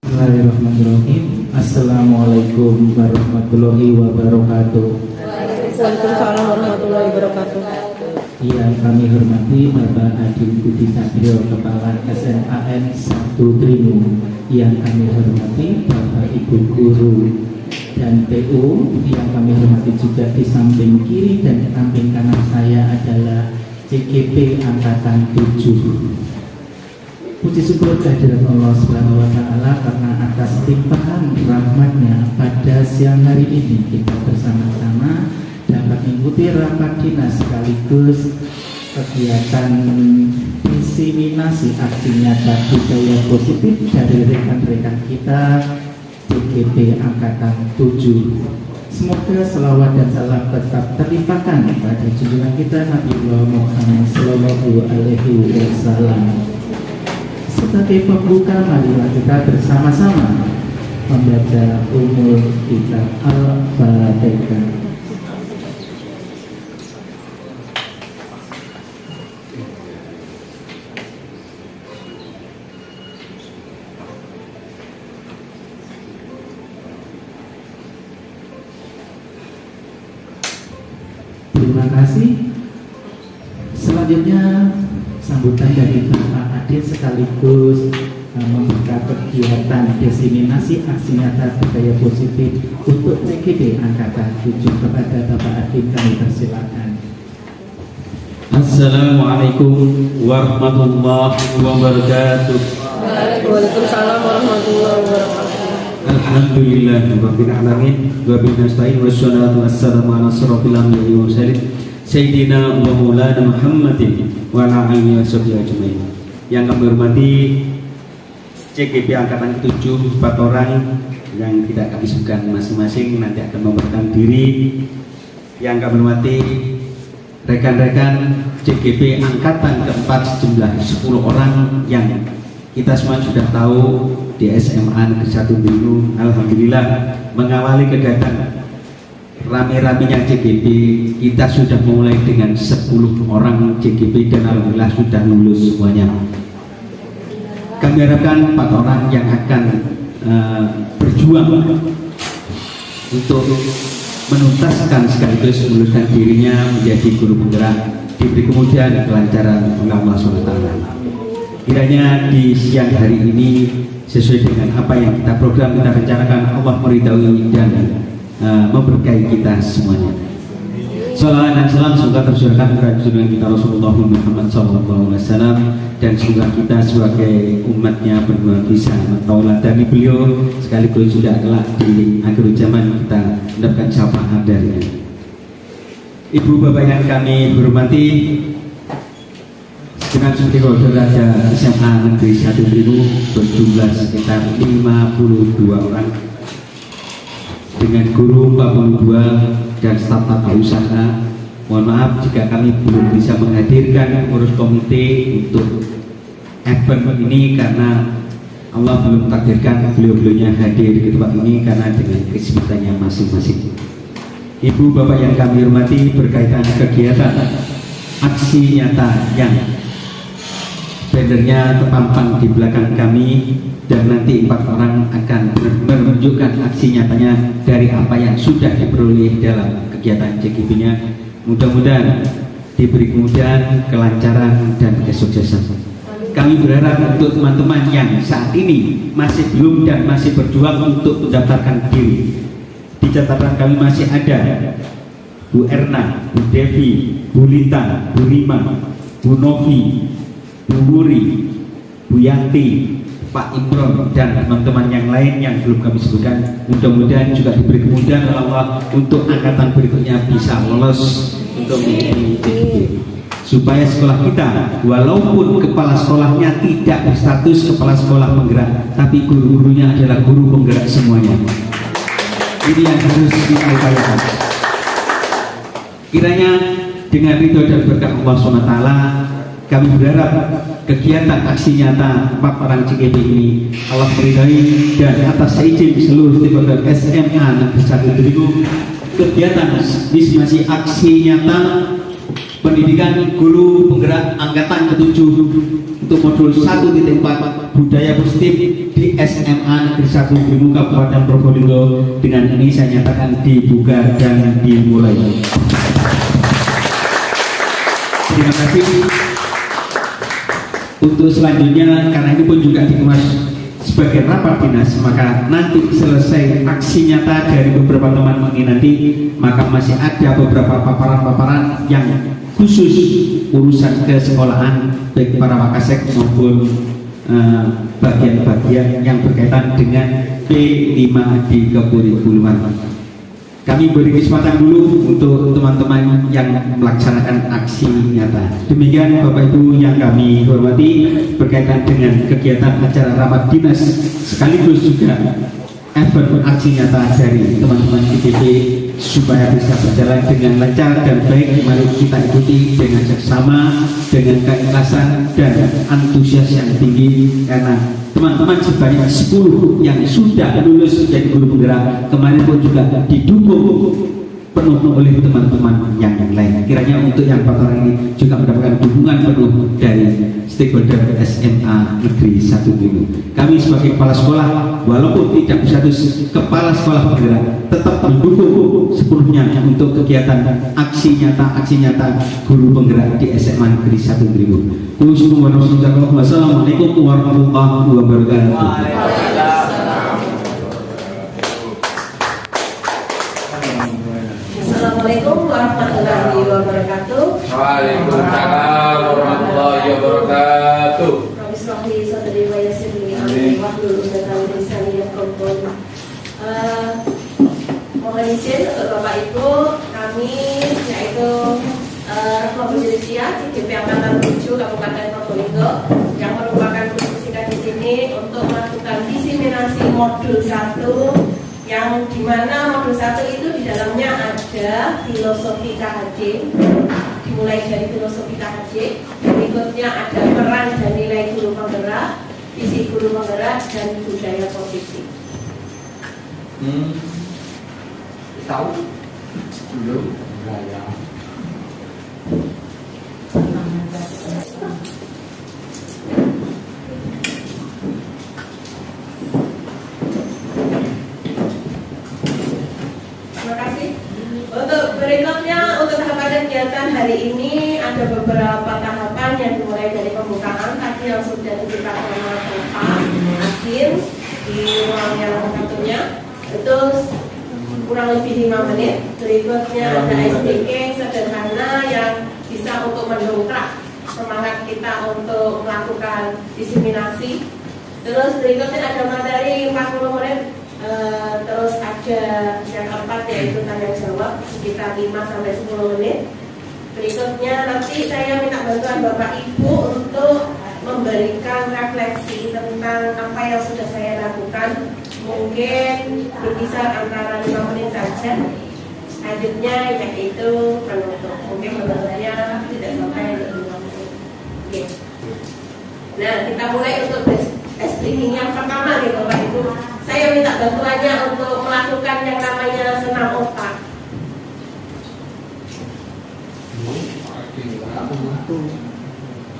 Bismillahirrahmanirrahim. Assalamualaikum warahmatullahi wabarakatuh. Waalaikumsalam warahmatullahi wabarakatuh. Yang kami hormati Bapak Adi Budi Satrio, Kepala SMAN 1 Trimo. Yang kami hormati Bapak Ibu Guru dan PU. Yang kami hormati juga di samping kiri dan di samping kanan saya adalah CGP Angkatan 7. Puji syukur kehadirat Allah Subhanahu wa Ta'ala karena atas limpahan rahmatnya pada siang hari ini kita bersama-sama dapat mengikuti rapat dinas sekaligus kegiatan diseminasi aksi nyata budaya positif dari rekan-rekan kita CGP Angkatan 7. Semoga selawat dan salam tetap terlimpahkan pada junjungan kita Nabi Muhammad Sallallahu Alaihi Wasallam. Sebagai pembuka, marilah kita bersama-sama membaca umul kitab Al-Fatihah. Terima kasih. Selanjutnya sambutan dari Bapak Adit sekaligus membuka kegiatan diseminasi aksi nyata budaya positif untuk CGP Angkatan 7. Kepada Bapak Adit kami persilakan. Assalamualaikum warahmatullahi wabarakatuh. Waalaikumsalam warahmatullahi wabarakatuh. Alhamdulillahirabbil alamin wa bihi nasta'in wassalatu wassalamu ala asyrofil anbiya'i wal mursalin Sayyidina wa Maulana Muhammadin wa ala alihi washabihi ajmain. Yang kami hormati CGP Angkatan 7, 4 orang yang tidak kami sebutkan masing-masing nanti akan memperkenalkan diri. Yang kami hormati rekan-rekan CGP Angkatan keempat sejumlah 10 orang yang kita semua sudah tahu di SMA Negeri 1 Trimo. Alhamdulillah mengawali kegiatan rame-ramenya CGP kita sudah mulai dengan 10 orang CGP dan alhamdulillah sudah lulus semuanya. Kami harapkan 4 orang yang akan berjuang untuk menuntaskan sekaligus meluluskan dirinya menjadi guru penggerak, diberi kemudian kelancaran oleh Allah SWT. Kiranya di siang hari ini sesuai dengan apa yang kita program, kita rencanakan, Allah meridai dan memberkahi kita semuanya. Salawat dan salam semoga tercurahkan kepada junjungan kita Rasulullah Muhammad SAW, dan semoga kita sebagai umatnya benar bisa mentauladani beliau sekaligus sudah kelak di akhir zaman kita mendapatkan syafaat darinya. Ibu bapak yang kami hormati, dengan stakeholder ada SMA Negeri 1 Trimo berjumlah sekitar 52 orang dengan guru 42 dan staf tata usaha. Mohon maaf jika kami belum bisa menghadirkan pengurus komite untuk event ini karena Allah belum takdirkan beliau-beliaunya hadir di tempat ini karena dengan kesibukannya masing-masing. Ibu bapak yang kami hormati, berkaitan kegiatan aksi nyata yang bannernya terpampang di belakang kami, dan nanti 4 orang akan benar-benar menunjukkan aksi nyatanya dari apa yang sudah diperoleh dalam kegiatan CGP-nya. Mudah-mudahan diberi kemudahan, kelancaran, dan kesuksesan. Kami berharap untuk teman-teman yang saat ini masih belum dan masih berjuang untuk mendaftarkan diri, di catatan kami masih ada Bu Erna, Bu Devi, Bu Lita, Bu Rima, Bu Novi, Bu Wuri, Bu Yanti, Pak Imron, dan teman-teman yang lain yang belum kami sebutkan. Mudah-mudahan juga diberi kemudahan oleh Allah untuk angkatan berikutnya bisa lolos untuk mengikuti CGP. supaya sekolah kita walaupun kepala sekolahnya tidak berstatus kepala sekolah penggerak, tapi guru-gurunya adalah guru penggerak semuanya. Ini yang harus kita upayakan. Kiranya dengan ridho dan berkah Allah SWT, kami berharap kegiatan aksi nyata paparan CGP ini Allah meridai, dan atas izin seluruh stakeholder SMA Negeri 1 Dringu, kegiatan dismasi aksi nyata pendidikan guru penggerak angkatan ke-7 untuk modul 1.4 budaya positif di SMA Negeri 1 Dringu Kabupaten Probolinggo dengan ini saya nyatakan dibuka dan dimulai. Terima kasih. Untuk selanjutnya, karena ini pun juga dikemas sebagai rapat dinas, maka nanti selesai aksi nyata dari beberapa teman ini nanti, maka masih ada beberapa paparan-paparan yang khusus urusan kesekolahan baik para wakasek maupun bagian-bagian yang berkaitan dengan P5 di kekurikulum. Kami beri kesempatan dulu untuk teman-teman yang melaksanakan aksi nyata. Demikian Bapak Ibu yang kami hormati, berkaitan dengan kegiatan acara rapat dinas sekaligus juga event aksi nyata dari teman-teman IPB supaya bisa berjalan dengan lancar dan baik. Mari kita ikuti dengan seksama, dengan keikhlasan dan antusias yang tinggi, karena teman-teman sebanyak 10 yang sudah lulus menjadi guru penggerak kemarin pun juga didukung penuh oleh teman-teman yang lain. Kiranya untuk yang paparan ini juga mendapatkan dukungan penuh dari stakeholder SMA Negeri 1 Dringu. Kami sebagai kepala sekolah walaupun tidak berstatus kepala sekolah penggerak tetap mendukung sepenuhnya untuk kegiatan aksi nyata guru penggerak di SMA Negeri 1 Dringu. Wassalamualaikum warahmatullahi wabarakatuh. Assalamualaikum warahmatullahi wabarakatuh. Waalaikumsalam warahmatullahi wabarakatuh. Bismillahirrahmanirrahim. Sadri wa yassirli amri wahlul 'uqdatam min lisani yafqahu qawli. Mohon izin untuk Bapak Ibu, kami yaitu Rahma Bujuritia CGP Angkatan 7 Kabupaten Probolinggo yang merupakan guru fisika di sini untuk melakukan diseminasi modul 1, yang dimana modul 1 itu di dalamnya ada filosofi KHJ, dimulai dari filosofi KHJ, berikutnya ada peran dan nilai guru penggerak, visi guru penggerak, dan budaya positif. Tahu belum? Budaya. Untuk berikutnya, untuk tahapan kegiatan hari ini ada beberapa tahapan yang dimulai dari pembukaan tadi yang sudah diberitakan oleh Bapak Akhir di ruang yang satunya, itu kurang lebih 5 menit. Berikutnya ada SDK sederhana yang bisa untuk mendongkrak semangat kita untuk melakukan diseminasi. Terus berikutnya ada materi 40 menit. Terus ada yang keempat yaitu tanya jawab sekitar 5-10 menit. Berikutnya nanti saya minta bantuan Bapak Ibu untuk memberikan refleksi tentang apa yang sudah saya lakukan. Mungkin berkisar antara 5 menit saja. Selanjutnya yaitu penutup. Mungkin penutupnya tidak sampai 5 menit. Oke. Nah, kita mulai untuk briefing yang pertama nih Bapak Ibu. Saya minta bantuannya untuk melakukan yang namanya senam otak.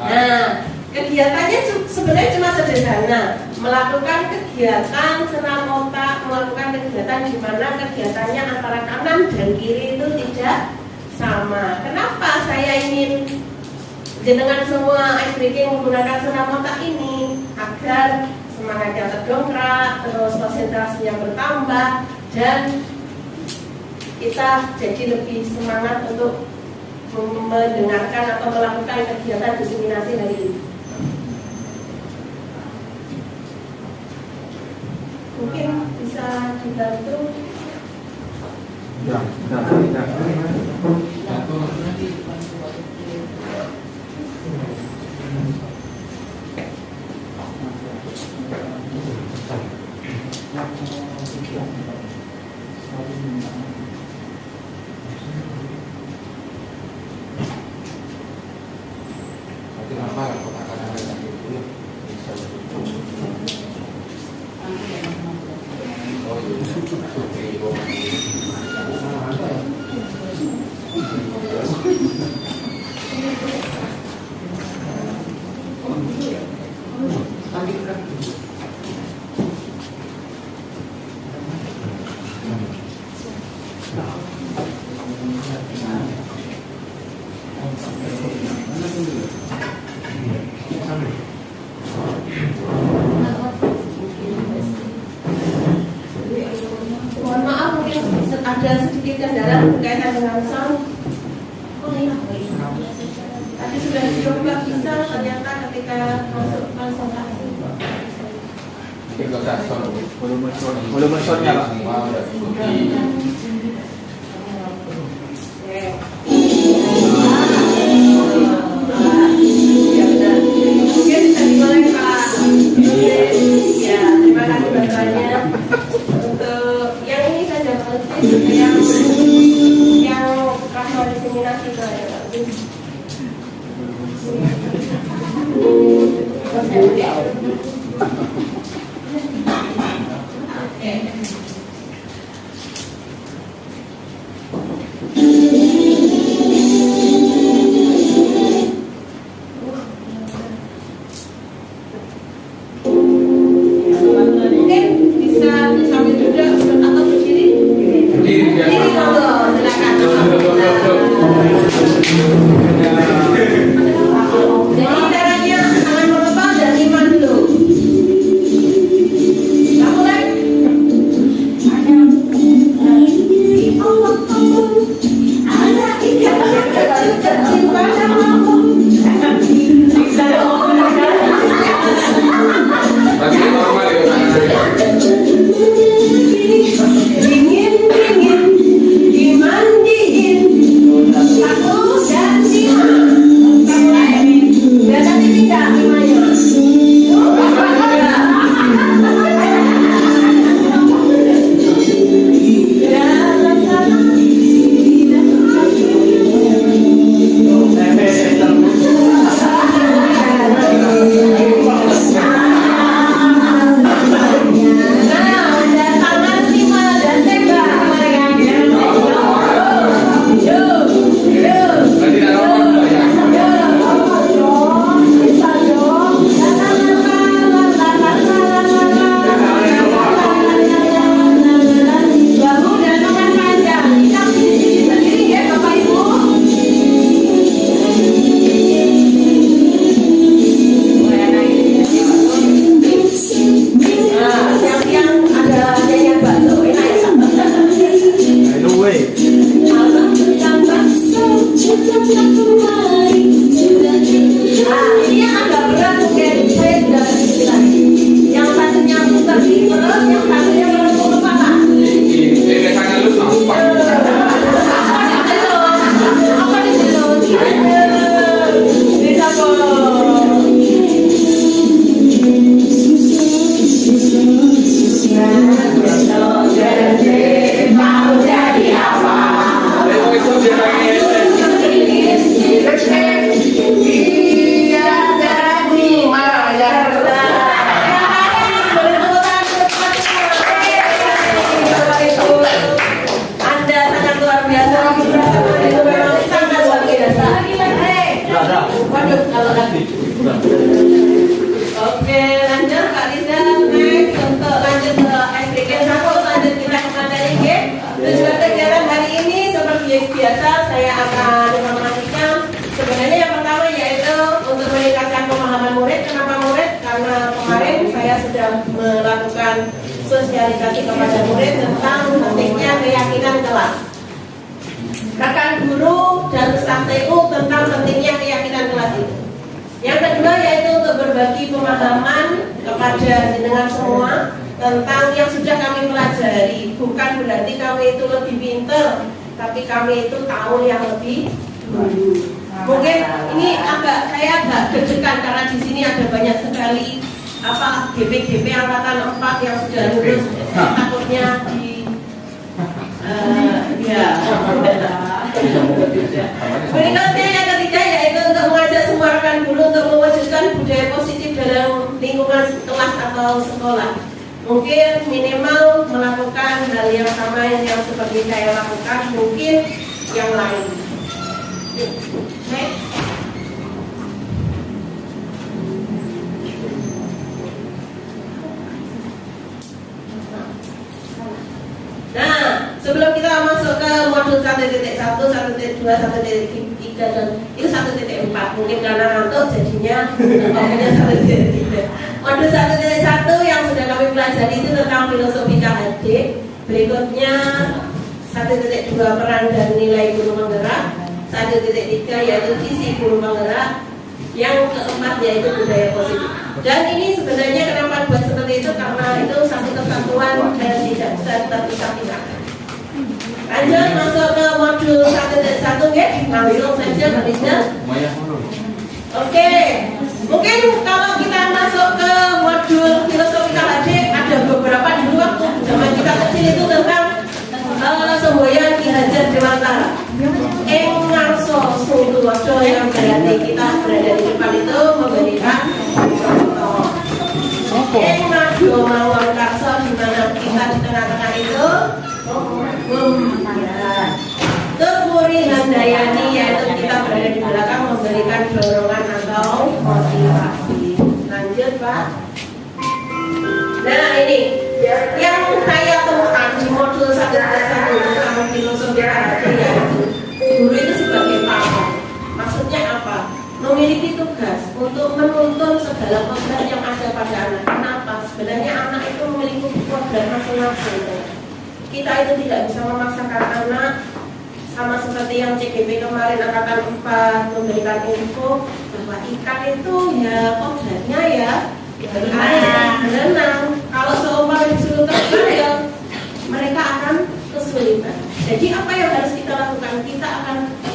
Nah, kegiatannya sebenarnya cuma sederhana, melakukan kegiatan senam otak, melakukan kegiatan di mana kegiatannya antara kanan dan kiri itu tidak sama. Kenapa saya ingin jenengan semua ice breaking menggunakan senam otak ini? Agar semangatnya terdongkrak, terus konsentrasinya bertambah, dan kita jadi lebih semangat untuk mendengarkan atau melakukan kegiatan diseminasi hari ini. Mungkin bisa dibantu. Mohon maaf, mungkin ada sedikit kendala berkaitan dengan sound. Oh iya, tadi sudah dicoba bisa, ternyata ketika masuk konsultasi. Volume soundnya Pak. Ya benar. Mungkin bisa dimulai Pak. Ya, terima kasih bantuannya. Untuk yang ini saja Pak, yang rahma diseminasi itu ya Pak. Mungkin bisa sambil duduk atau berdiri. Berdiri monggo, silakan. Jadi caranya tangan mengepal dan iman dulu. Kita mulai. Lagi normal ya. Dingin dimandiin 1 dan 5. Kita mulai. Biar nanti tidak 5-nya. Lagi normal ya. Bahu dan lengan panjang. Kita sendiri sendiri ya Bapak Ibu. Nah, yang ada nyanyian bakso enak ya. Ini yang agak berat mungkin saya sudah berbilang. Yang satunya putar di perut, yang satunya melengkung kepala. Ini tangan lu nampak. Apa di situ? Bisa kok. Mau jadi apa? Ayo itu dia lagi. Anda sangat luar biasa. Itu memang sangat luar biasa. Waduh, kalau lagi. Oke, lanjut Kak Liza. Next untuk lanjut ke SDG 1, lanjut kita ke materi G. Tujuan kegiatan hari ini seperti biasa saya akan informasikan. Sebenarnya yang pertama yaitu untuk meningkatkan pemahaman murid. Kenapa murid? Karena kemarin saya sudah melakukan sosialisasi kepada murid tentang pentingnya keyakinan kelas. Rekan guru dan staf TU tentang pentingnya keyakinan kelas itu. Yang kedua yaitu untuk berbagi pemahaman kepada jenengan semua tentang yang sudah kami pelajari. Bukan berarti kami itu lebih pintar, tapi kami itu tahu yang lebih dulu. Mungkin ini saya agak deg-degan karena di sini ada banyak sekali GP angkatan 4 yang sudah lulus. Takutnya di berikutnya yang ketiga yaitu untuk mengajak semua rekan guru untuk mewujudkan budaya positif dalam lingkungan kelas atau sekolah. mungkin minimal melakukan hal yang sama yang seperti saya lakukan, mungkin yang lain. Next. Nah, sebelum kita masuk ke modul 1.1, 1.2, 1.3 dan itu 1.4, mungkin karena ngantuk jadinya ngomongnya 1.3. Modul 1.1 yang sudah kami pelajari itu tentang filosofi KHD. Berikutnya 1.2 peran dan nilai guru penggerak, 1.3 yaitu visi guru penggerak, yang keempat yaitu budaya positif. Dan ini sebenarnya kenapa buat seperti itu, karena itu satu kesatuan dan tidak bisa terpisah-pisahkan. Lanjut masuk ke modul 1.1, guys. Langsung saja habisnya. Oke, mungkin kalau kita masuk ke modul filosofi KHD, ada beberapa dulu waktu zaman kita kecil itu tentang semboyan Ki Hajar Dewantara. Ngarso Suntulodo yang berarti kita berada di depan itu memberikan contoh. Nado Mawon Karso di mana kita di tengah-tengah itu Tepuri Handayani yaitu kita berada di belakang memberikan dorongan atau motivasi. Lanjut Pak. Nah ini yang saya temukan di modul 1.1 tentang filosofi KHD yaitu guru itu sebagai pamong. Maksudnya apa? Memiliki tugas untuk menuntun segala program yang ada pada anak. Kenapa? Sebenarnya anak itu memiliki program masing-masing. Kita itu tidak bisa memaksakan anak, sama seperti yang CGP kemarin angkatan 4 memberikan info bahwa ikan itu ya kodratnya ya berenang. Kalau seumpama disuruh terbang ya mereka akan kesulitan. Jadi apa yang harus kita lakukan?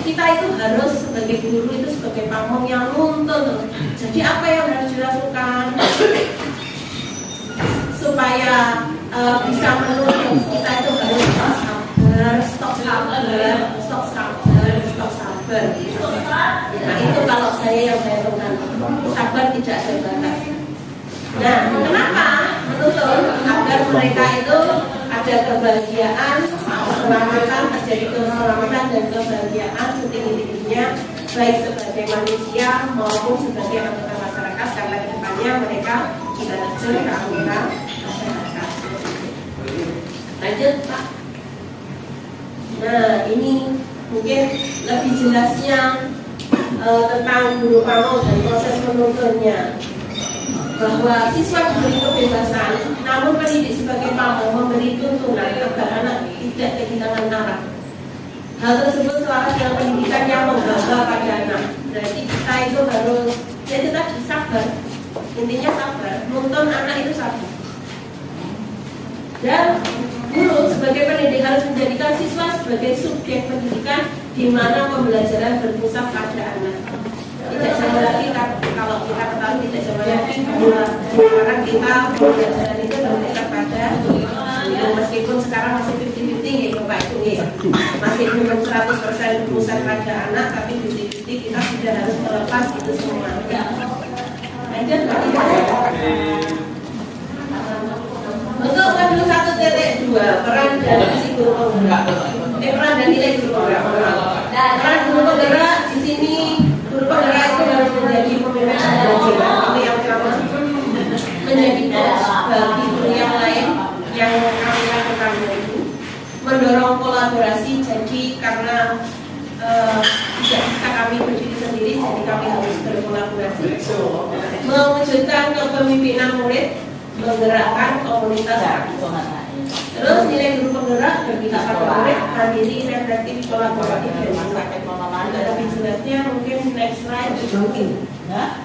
Kita itu harus sebagai guru itu sebagai pamong yang nuntun. Jadi apa yang harus dilakukan supaya bisa menuntun? Kita itu harus stok sabar. Nah itu kalau yang saya lakukan, sabar tidak ada batas. Nah kenapa menuntun? Agar mereka itu ada kebahagiaan, keselamatan, terjadi keselamatan dan kebahagiaan setinggi-tingginya, baik sebagai manusia maupun sebagai anggota masyarakat, karena kedepannya mereka sudah terjun ke anggota masyarakat. Lanjut Pak. Nah ini mungkin lebih jelasnya tentang guru pamong dan proses menuntunnya, bahwa siswa diberi kebebasan, namun pendidik sebagai pamong memberi tuntunan agar anak tidak kehilangan arah. Hal tersebut selaras dengan pendidikan yang membawa pada anak. Berarti kita itu harus, ya itu tadi sabar, intinya sabar, nuntun anak itu sabar. Dan guru sebagai pendidik harus menjadikan siswa sebagai subjek pendidikan di mana pembelajaran berpusat pada anak. Tidak sama lagi kalau kita ketahui tidak sama lagi bahwa sekarang kita pembelajaran itu berpusat pada meskipun sekarang masih 50-50 ya Bapak Ibu ya, masih belum 100% berpusat pada anak, tapi 50-50 kita sudah harus melepas itu semua. Lanjut untuk modul 1.2 peran dan visi guru penggerak. Peran dan nilai guru penggerak. Peran guru penggerak di sini, guru penggerak itu harus menjadi pemimpin pembelajaran yang pertama, menjadi coach bagi guru yang lain yang kami lakukan itu, mendorong kolaborasi. Jadi karena tidak bisa kami berdiri sendiri, jadi kami harus berkolaborasi, mewujudkan kepemimpinan murid, menggerakkan komunitas. Terus nilai guru penggerak berpihak pada murid, mandiri, reflektif, kolaboratif, dan manfaat. Lebih jelasnya mungkin next slide. Nah,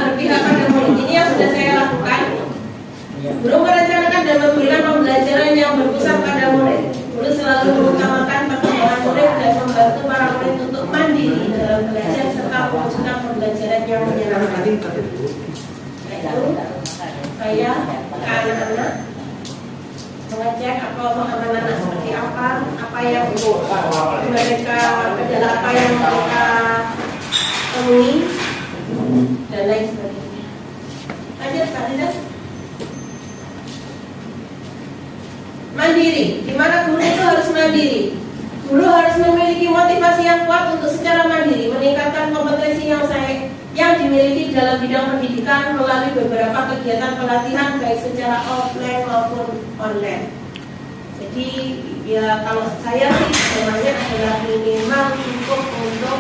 berpihak pada murid ini yang sudah saya lakukan. Guru merencanakan dan memberikan pembelajaran yang berpusat pada murid. Guru selalu mengutamakan perkembangan murid dan membantu para murid untuk mandiri dalam belajar serta mewujudkan pembelajaran yang menyenangkan. Saya ke anak-anak mengajak pemahaman anak seperti apa yang mereka adalah apa yang mereka temui dan lain sebagainya. Lanjut Pak Dinda. mandiri. Di mana guru itu harus mandiri. Guru harus memiliki motivasi yang kuat untuk secara mandiri meningkatkan kompetensi yang dimiliki dalam bidang pendidikan melalui beberapa kegiatan pelatihan baik secara offline maupun online. Jadi ya kalau saya sih sebenarnya adalah minimal cukup untuk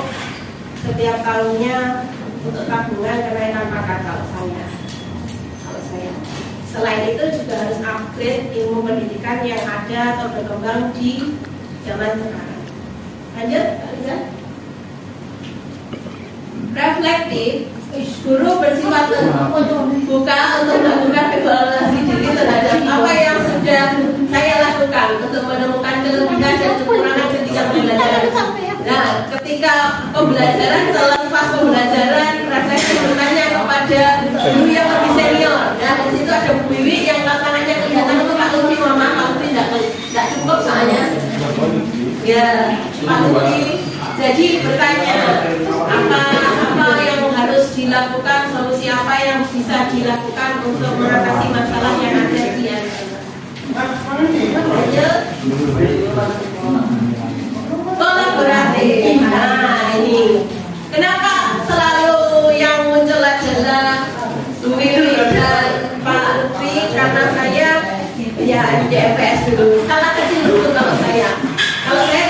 setiap tahunnya untuk tabungan kenaikan pangkat kalau saya. Selain itu juga harus upgrade ilmu pendidikan yang ada atau berkembang di zaman sekarang. Lanjut, Pak Riza. Reflektif, guru bersifat terbuka untuk melakukan evaluasi diri terhadap apa yang sudah saya lakukan untuk menemukan kelebihan dan kekurangan ketika pembelajaran. Nah, ketika pembelajaran, selepas pembelajaran, refleksi bertanya kepada guru yang lebih senior. Nah, di situ ada Bu Wiwi yang tangannya kelihatan itu Pak Lutfi, mama Pak Lutfi tidak cukup soalnya. Ya, Pak Lutfi. Jadi bertanya apa yang harus dilakukan, solusi apa yang bisa dilakukan untuk mengatasi masalah yang ada di kolaboratif. Nah ini kenapa selalu yang muncul adalah Bu Wiwi dan Pak Lutfi, karena saya ya MDFS dulu, salah kecil dulu kalau saya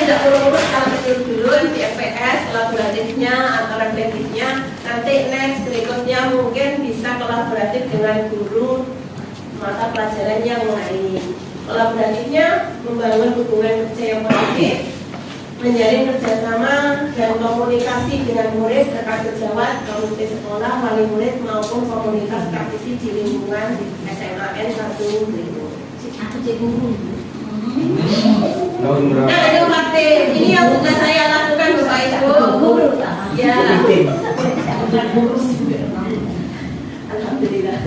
tidak urus salah kecil dulu MDFS kolaboratifnya atau reflektifnya, nanti next berikutnya mungkin bisa kolaboratif dengan guru mata pelajaran yang lain. Kolaboratifnya membangun hubungan kerja yang positif, menjalin kerjasama dan komunikasi dengan murid, rekan sejawat, komite sekolah, wali murid maupun komunitas praktisi di lingkungan SMAN 1 Trimo. Nah, inovatif ini yang sudah saya lakukan Bapak Ibu. Ya. Alhamdulillah.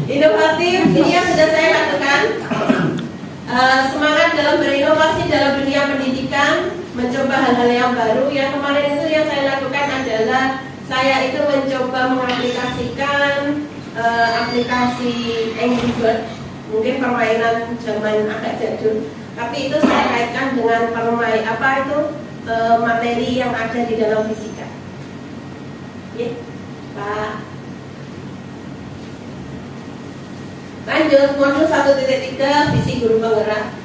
Inovatif ini yang sudah saya lakukan. Semangat dalam berinovasi dalam dunia pendidikan, mencoba hal-hal yang baru. Yang kemarin itu yang saya lakukan adalah saya itu mencoba mengaplikasikan aplikasi Angry Bird, mungkin permainan zaman agak jadul, tapi itu saya kaitkan dengan materi yang ada di dalam fisika. Ya, Pak. Lanjut, modul 1.3 visi guru penggerak.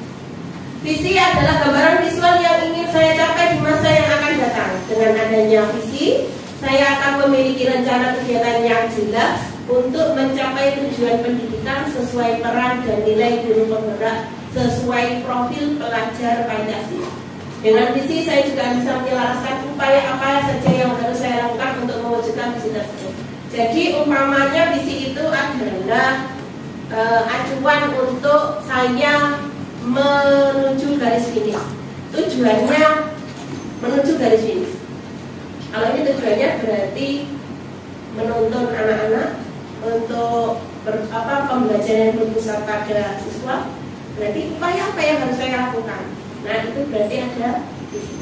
Visi adalah gambaran visual yang ingin saya capai di masa yang akan datang. Dengan adanya visi, saya akan memiliki rencana kegiatan yang jelas untuk mencapai tujuan pendidikan sesuai peran dan nilai guru penggerak sesuai profil pelajar Pancasila. Dengan visi saya juga bisa menyelaraskan upaya apa saja yang harus saya lakukan untuk mewujudkan visi tersebut. Jadi umpamanya visi itu adalah acuan untuk saya menuju garis finish. Tujuannya menuju garis finish. Kalau ini tujuannya berarti menuntun anak-anak untuk pembelajaran yang berpusat pada siswa. Berarti upaya apa yang harus saya lakukan? Nah itu berarti ada visi.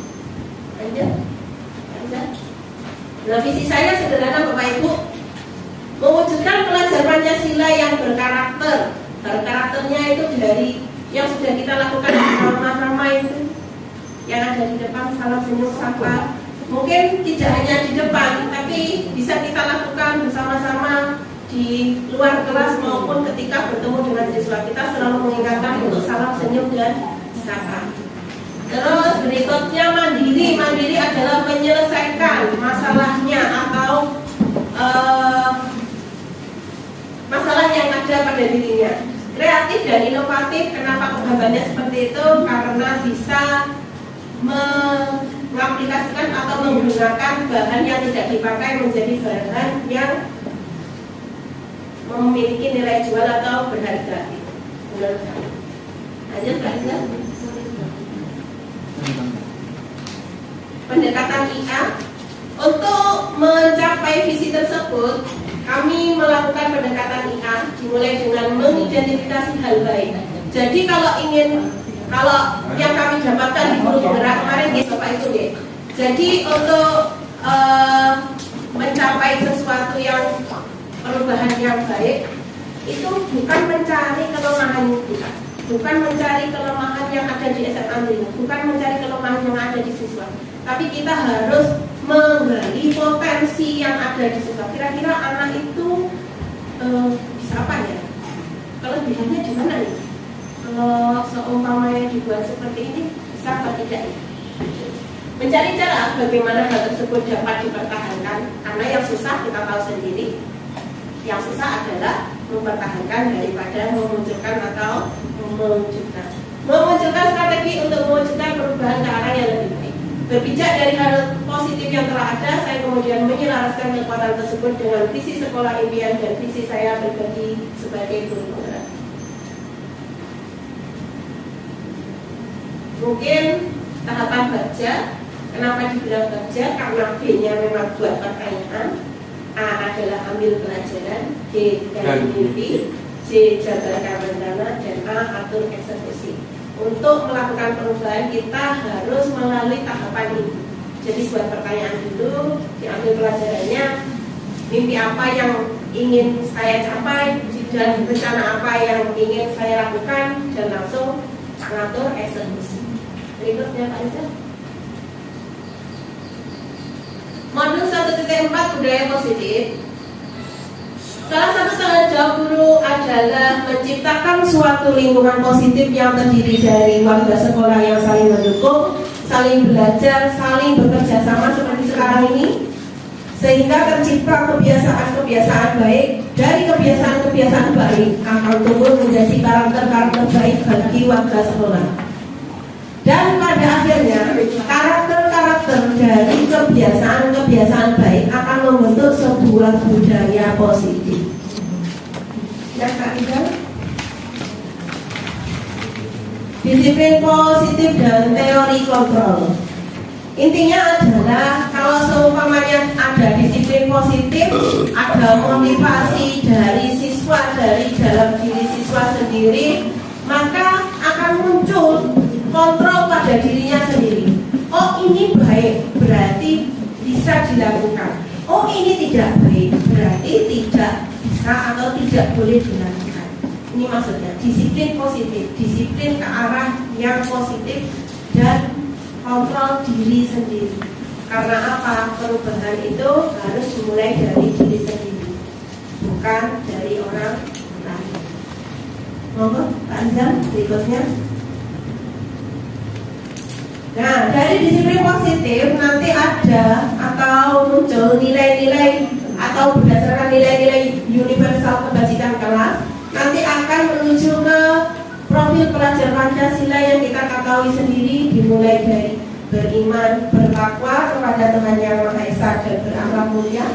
Lanjut. Nah visi saya sederhana Bapak Ibu, mewujudkan pelajar Pancasila yang berkarakter. Karakternya itu dari yang sudah kita lakukan bersama-sama itu, yang ada di depan, salam senyum sapa. Mungkin tidak hanya di depan, tapi bisa kita lakukan bersama-sama di luar kelas maupun ketika bertemu dengan siswa. Kita selalu mengingatkan untuk salam senyum dan sapa. Terus berikutnya mandiri. Mandiri adalah menyelesaikan masalahnya atau masalah yang ada pada dirinya. Kreatif dan inovatif. Kenapa pembahasannya seperti itu? Karena bisa mengaplikasikan atau menggunakan bahan yang tidak dipakai menjadi bahan yang memiliki nilai jual atau berharga. Menurut saya. Lanjut Kak Iza. Pendekatan IA. Untuk mencapai visi tersebut, kami melakukan pendekatan IA dimulai dengan mengidentifikasi hal baik. Jadi kalau yang kami dapatkan di guru penggerak kemarin gitu Bapak itu ya. Jadi untuk mencapai sesuatu yang perubahan yang baik itu bukan mencari kelemahan kita, bukan mencari kelemahan yang ada di SMA Andrino, bukan mencari kelemahan yang ada di siswa, tapi kita harus menggali potensi yang ada di siswa. Kira-kira anak itu bisa apa ya? Kelebihannya di mana nih? Kalau seumpamanya dibuat seperti ini, bisa apa tidak? Mencari cara bagaimana hal tersebut dapat dipertahankan. Karena yang susah kita tahu sendiri, yang susah adalah mempertahankan daripada memunculkan atau memunculkan strategi untuk mewujudkan perubahan ke arah yang lebih baik. Berpijak dari hal positif yang telah ada, saya kemudian menyelaraskan kekuatan tersebut dengan visi sekolah impian dan visi saya berbagi sebagai guru penggerak. Mungkin tahapan baca, kenapa dibilang baca? Karena B-nya memang buat pertanyaan, A adalah ambil pelajaran, D dan mimpi, C jabarkan rencana, dan A atur eksekusi. Untuk melakukan perubahan kita harus melalui tahapan ini. Jadi buat pertanyaan dulu, diambil pelajarannya, mimpi apa yang ingin saya capai, dan rencana apa yang ingin saya lakukan, dan langsung mengatur eksekusi. Berikutnya Pak Rizal. Modul 1.4 budaya positif. Salah satu tanggung jawab guru adalah menciptakan suatu lingkungan positif yang terdiri dari warga sekolah yang saling mendukung, saling belajar, saling bekerja sama seperti sekarang ini, sehingga tercipta kebiasaan-kebiasaan baik. Dari kebiasaan-kebiasaan baik akan tumbuh menjadi karakter-karakter baik bagi warga sekolah. Dan pada akhirnya karakter-karakter dari kebiasaan-kebiasaan baik akan membentuk sebuah budaya positif. Disiplin positif dan teori kontrol. Intinya adalah kalau seumpamanya ada disiplin positif, ada motivasi dari siswa, dari dalam diri siswa sendiri, maka akan muncul kontrol pada dirinya sendiri. Oh ini baik, berarti bisa dilakukan. Oh ini tidak baik, berarti tidak bisa atau tidak boleh dilakukan. Ini maksudnya disiplin positif, disiplin ke arah yang positif dan kontrol diri sendiri. Karena apa? Perubahan itu harus dimulai dari diri sendiri, bukan dari orang lain. Monggo Pak Anzam berikutnya. Nah, dari disiplin positif nanti ada atau muncul nilai-nilai atau berdasarkan nilai-nilai universal kebajikan kelas, nanti akan menuju ke profil pelajar Pancasila yang kita ketahui sendiri, dimulai dari beriman, bertakwa kepada Tuhan Yang Maha Esa dan berakhlak mulia,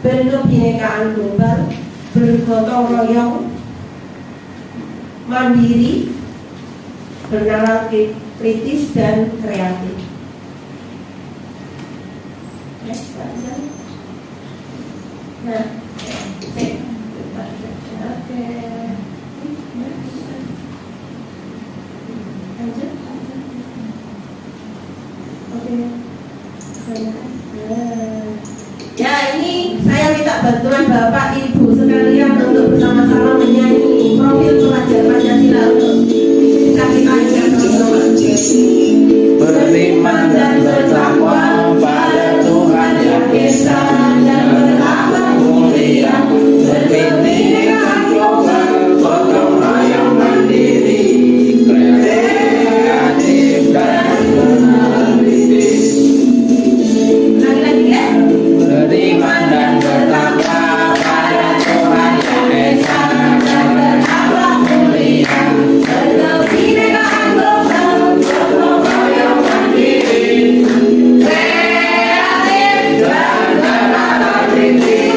berkebinekaan global, bergotong royong, mandiri, bernalar kritis dan kreatif. Nah, ya ini saya minta bantuan Bapak Ibu sekalian untuk bersama-sama menyanyi profil pelajar Pancasila untuk kita sama-sama. Beriman dan bertakwa pada Tuhan Yang Esa dan berakhlak mulia, berkebinekaan global, gotong royong mandiri, kreatif dan kritis. Lagi-lagi ya. Beriman dan bertakwa pada Tuhan Yang Esa dan berakhlak mulia, berkebinekaan global, gotong royong mandiri, kreatif dan berakhlak kritis.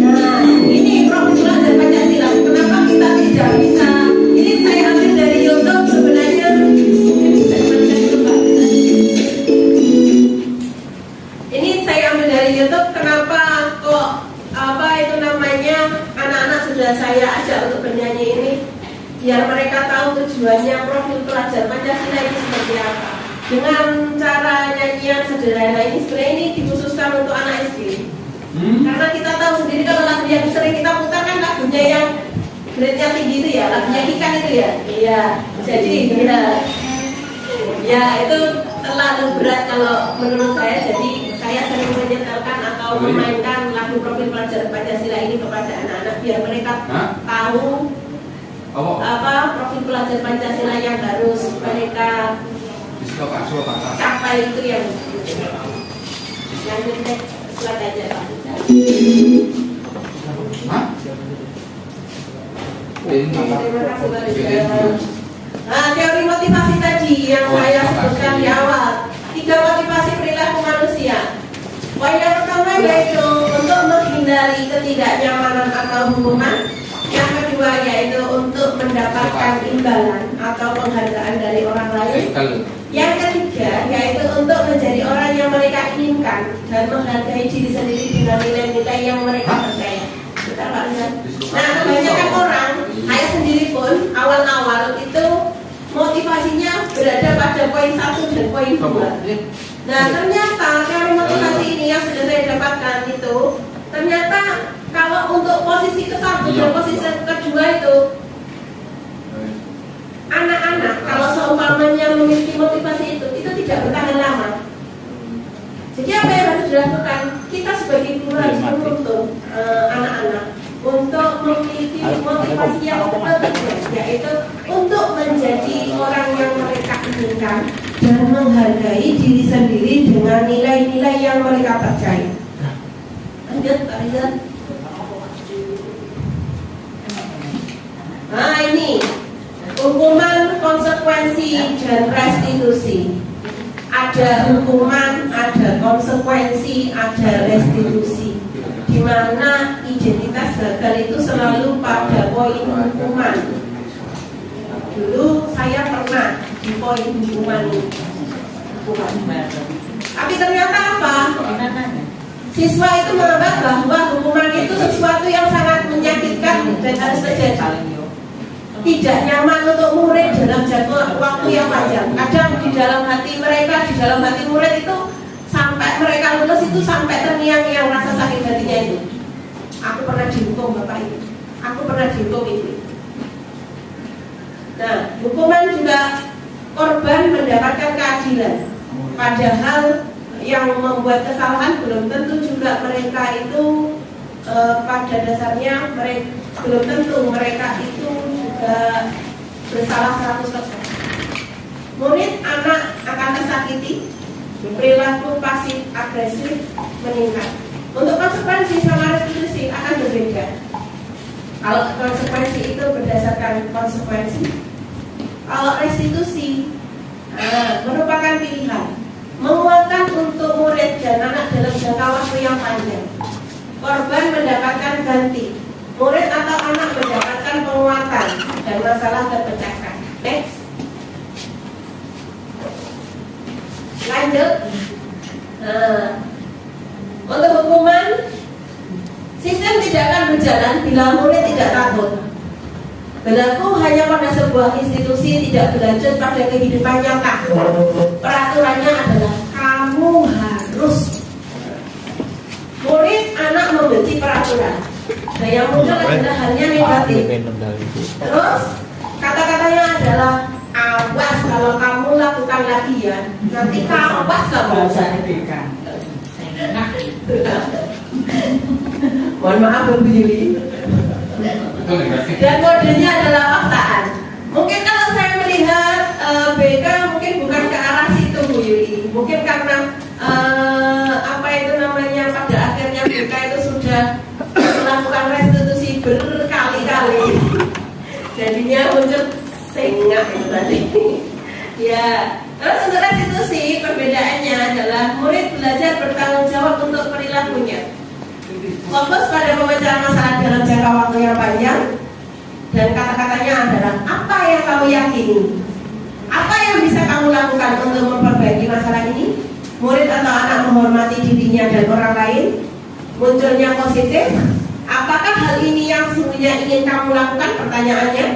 Nah, ini profil pelajar Pancasila. Kenapa kita tidak bisa? Ini saya ambil dari YouTube sebenarnya. Ini saya ambil dari YouTube. Kenapa kok apa itu namanya anak-anak sudah saya ajak untuk bernyanyi ini, biar mereka tahu tujuannya profil pelajar Pancasila itu seperti apa. Dengan cara nyanyian sederhana ini, sebenarnya ini dikhususkan untuk anak SD. Karena kita tahu sendiri kalau lagu yang sering kita putar kan lagunya yang grade-nya tinggi itu ya, lagunya Kikan itu ya. Iya. Jadi ya itu terlalu berat kalau menurut saya. Jadi saya sering menyetelkan atau memainkan lagu profil pelajar Pancasila ini kepada anak-anak biar mereka tahu apa profil pelajar Pancasila yang harus mereka capai itu yang penting. Slide aja Pak. Terima kasih Pak Rizal. Nah, teori motivasi tadi yang saya sebutkan di awal, 3 motivasi perilaku manusia. Poin yang pertama yaitu untuk menghindari ketidaknyamanan atau hukuman. Yang kedua yaitu untuk mendapatkan imbalan atau penghargaan dari orang lain. Yang ketiga yaitu untuk menjadi orang yang mereka inginkan dan menghargai diri sendiri dengan nilai-nilai yang mereka percaya. Betul Pak Rizal? Nah, kebanyakan orang, saya sendiri pun awal-awal itu motivasinya berada pada poin 1 dan poin 2. Nah, ternyata teori motivasi ini yang sudah saya dapatkan itu, ternyata kalau untuk posisi ke-1 dan posisi kedua itu, anak-anak kalau seumpamanya memiliki motivasi itu tidak bertahan lama. Jadi apa yang harus dilakukan? Kita sebagai guru harus menuntun anak-anak untuk memiliki motivasi yang tertentu, yaitu untuk menjadi orang yang mereka inginkan dan menghargai diri sendiri dengan nilai-nilai yang mereka percaya. Lanjut Pak Rizal. Nah ini hukuman, konsekuensi, dan restitusi. Ada hukuman, ada konsekuensi, ada restitusi. Di mana identitas gagal itu selalu pada poin hukuman. Dulu saya pernah di poin hukuman ini. Tapi ternyata apa? Siswa itu menganggap bahwa hukuman itu sesuatu yang sangat menyakitkan dan harus terjadi. Tidak nyaman untuk murid dalam jangka waktu yang panjang. Kadang di dalam hati mereka, di dalam hati murid itu sampai mereka lulus itu sampai terngiang-ngiang rasa sakit hatinya itu. Aku pernah dihukum Bapak Ibu. Aku pernah dihukum itu. Nah, hukuman juga korban mendapatkan keadilan. Padahal yang membuat kesalahan belum tentu juga mereka itu pada dasarnya mereka belum tentu mereka itu juga bersalah 100%. Murid anak akan tersakiti, perilaku pasif agresif meningkat. Untuk konsekuensi sama restitusi akan berbeda. Kalau konsekuensi itu berdasarkan konsekuensi, kalau restitusi merupakan pilihan menguatkan untuk murid dan anak dalam jangka waktu yang panjang. Korban mendapatkan ganti, murid atau anak mendapatkan penguatan dan masalah terpecahkan. Next. Lanjut. Untuk hukuman, sistem tidak akan berjalan bila murid tidak takut. Berlaku hanya pada sebuah institusi, tidak berlanjut pada kehidupan nyata. Peraturannya adalah kamu harus. Murid anak membenci peraturan. Nah, yang muncul adalah halnya negatif. Terus kata-katanya adalah awas kalau kamu lakukan lagi ya. Nanti awas kamu. Mohon maaf Bu Yuli. Dan modenya adalah paksaan. Mungkin kalau saya melihat BK mungkin bukan ke arah situ Bu Yuli. Mungkin karena apa itu namanya pada akhirnya BK itu sudah melakukan restitusi berkali-kali. Jadinya muncul sengak itu tadi. Ya, terus untuk restitusi perbedaannya adalah murid belajar bertanggung jawab untuk perilakunya. Fokus pada pemecahan masalah dalam jangka waktu yang panjang. Dan kata-katanya adalah apa yang kamu yakini, apa yang bisa kamu lakukan untuk memperbaiki masalah ini. Murid atau anak menghormati dirinya dan orang lain. Munculnya positif. Apakah hal ini yang sesungguhnya ingin kamu lakukan? Pertanyaannya.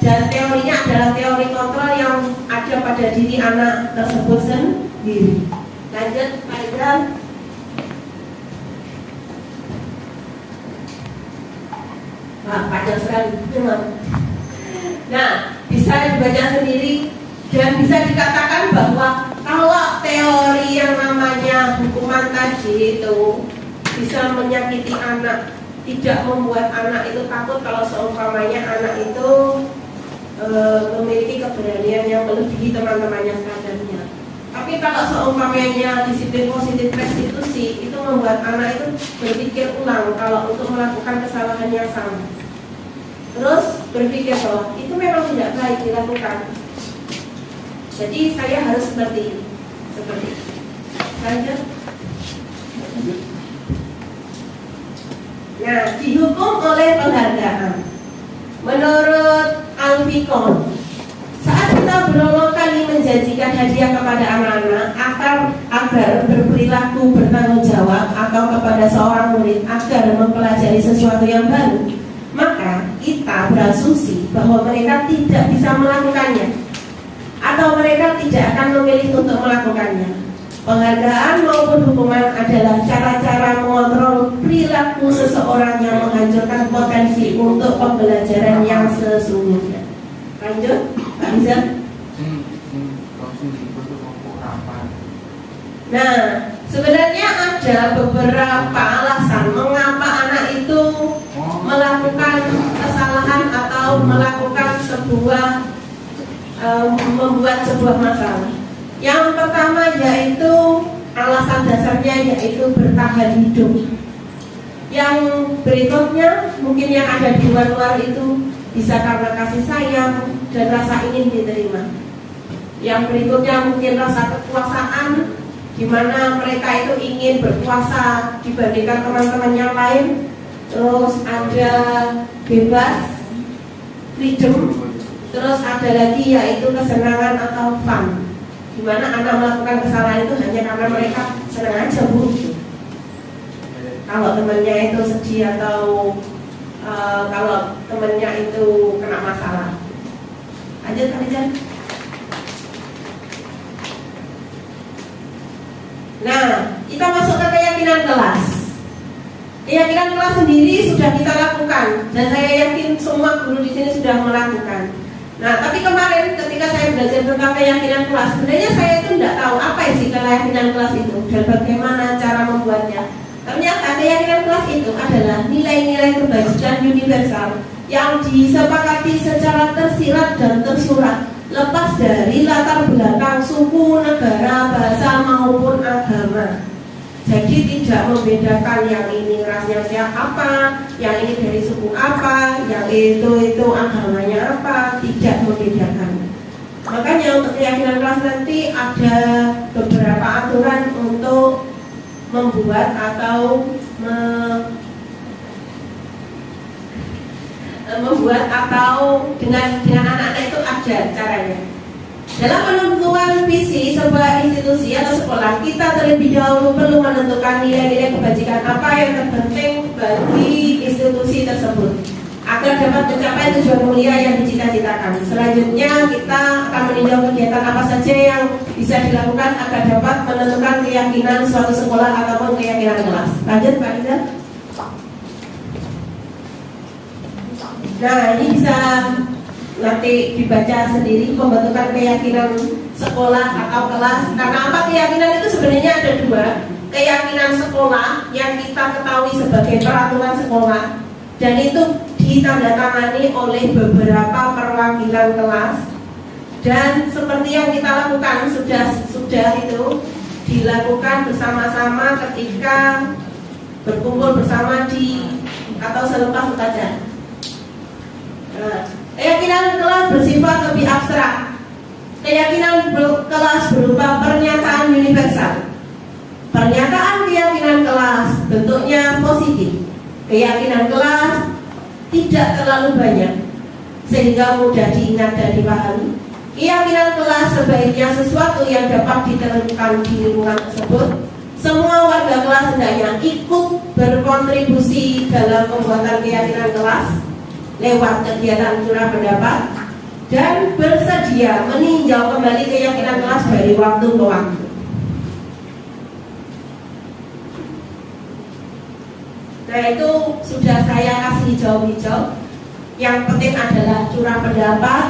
Dan teorinya adalah teori kontrol yang ada pada diri anak tersebut sendiri. Lanjut Pak Rizal. panjang sekali memang. Nah, bisa dibaca sendiri dan bisa dikatakan bahwa kalau teori yang namanya hukuman tadi itu bisa menyakiti anak, tidak membuat anak itu takut kalau seumpamanya anak itu memiliki keberanian yang melebihi teman-temannya sekadarnya. Tapi kalau seumpamanya disiplin positif restitusi itu membuat anak itu berpikir ulang kalau untuk melakukan kesalahan yang sama. Terus berpikir bahwa itu memang tidak baik dilakukan. Jadi saya harus seperti ini. Lanjut. Nah, dihukum oleh penghargaan. Menurut Alfikon, saat kita berulang kali menjanjikan hadiah kepada anak-anak agar berperilaku bertanggung jawab atau kepada seorang murid agar mempelajari sesuatu yang baru, maka kita berasumsi bahwa mereka tidak bisa melakukannya atau mereka tidak akan memilih untuk melakukannya. Penghargaan maupun hukuman adalah cara-cara mengontrol perilaku seseorang yang menghancurkan potensi untuk pembelajaran yang sesungguhnya. Lanjut, Pak Rizal. Nah, sebenarnya ada beberapa alasan mengapa anak itu melakukan kesalahan atau melakukan membuat sebuah masalah. Yang pertama yaitu alasan dasarnya yaitu bertahan hidup. Yang berikutnya mungkin yang ada di luar itu bisa karena kasih sayang dan rasa ingin diterima. Yang berikutnya mungkin rasa kekuasaan, di mana mereka itu ingin berkuasa dibandingkan teman-teman yang lain. Terus ada bebas, freedom. Terus ada lagi yaitu kesenangan atau fun, di mana anak melakukan kesalahan itu hanya karena mereka senang aja, Bu. Kalau temannya itu sedih atau kalau temannya itu kena masalah. Lanjut, Kak Rizal. Nah, kita masuk ke keyakinan kelas. Keyakinan kelas sendiri sudah kita lakukan dan saya yakin semua guru di sini sudah melakukan. Nah, tapi kemarin ketika saya belajar tentang keyakinan kelas, sebenarnya saya itu tidak tahu apa sih keyakinan kelas itu dan bagaimana cara membuatnya. Ternyata keyakinan kelas itu adalah nilai-nilai kebajikan universal yang disepakati secara tersirat dan tersurat, lepas dari latar belakang suku, negara, bahasa maupun agama. Jadi tidak membedakan yang ini rasnya siapa, yang ini dari suku apa, yang itu agamanya apa, tidak membedakan. Makanya untuk keyakinan kelas nanti ada beberapa aturan untuk membuat atau dengan anak-anak itu ada caranya. Dalam penentuan visi sebuah institusi atau sekolah, kita terlebih dahulu perlu menentukan nilai-nilai kebajikan apa yang terpenting bagi institusi tersebut agar dapat mencapai tujuan mulia yang dicita-citakan. Selanjutnya kita akan meninjau kegiatan apa saja yang bisa dilakukan agar dapat menentukan keyakinan suatu sekolah ataupun keyakinan kelas. Lanjut, Pak Rizal. Nah, ini bisa nanti dibaca sendiri pembentukan keyakinan sekolah atau kelas. Karena apa, keyakinan itu sebenarnya ada dua. Keyakinan sekolah yang kita ketahui sebagai peraturan sekolah, dan itu ditandatangani oleh beberapa perwakilan kelas. Dan seperti yang kita lakukan sudah itu dilakukan bersama-sama ketika berkumpul bersama di atau selepas upacara. Nah, keyakinan kelas bersifat lebih abstrak. Keyakinan kelas berupa pernyataan universal. Pernyataan keyakinan kelas bentuknya positif. Keyakinan kelas tidak terlalu banyak sehingga mudah diingat dan dipahami. Keyakinan kelas sebaiknya sesuatu yang dapat diterapkan di lingkungan tersebut. Semua warga kelas hendaknya ikut berkontribusi dalam pembuatan keyakinan kelas lewat kegiatan curah pendapat dan bersedia meninjau kembali keyakinan kelas dari waktu ke waktu. Nah, itu sudah saya kasih hijau-hijau. Yang penting adalah curah pendapat,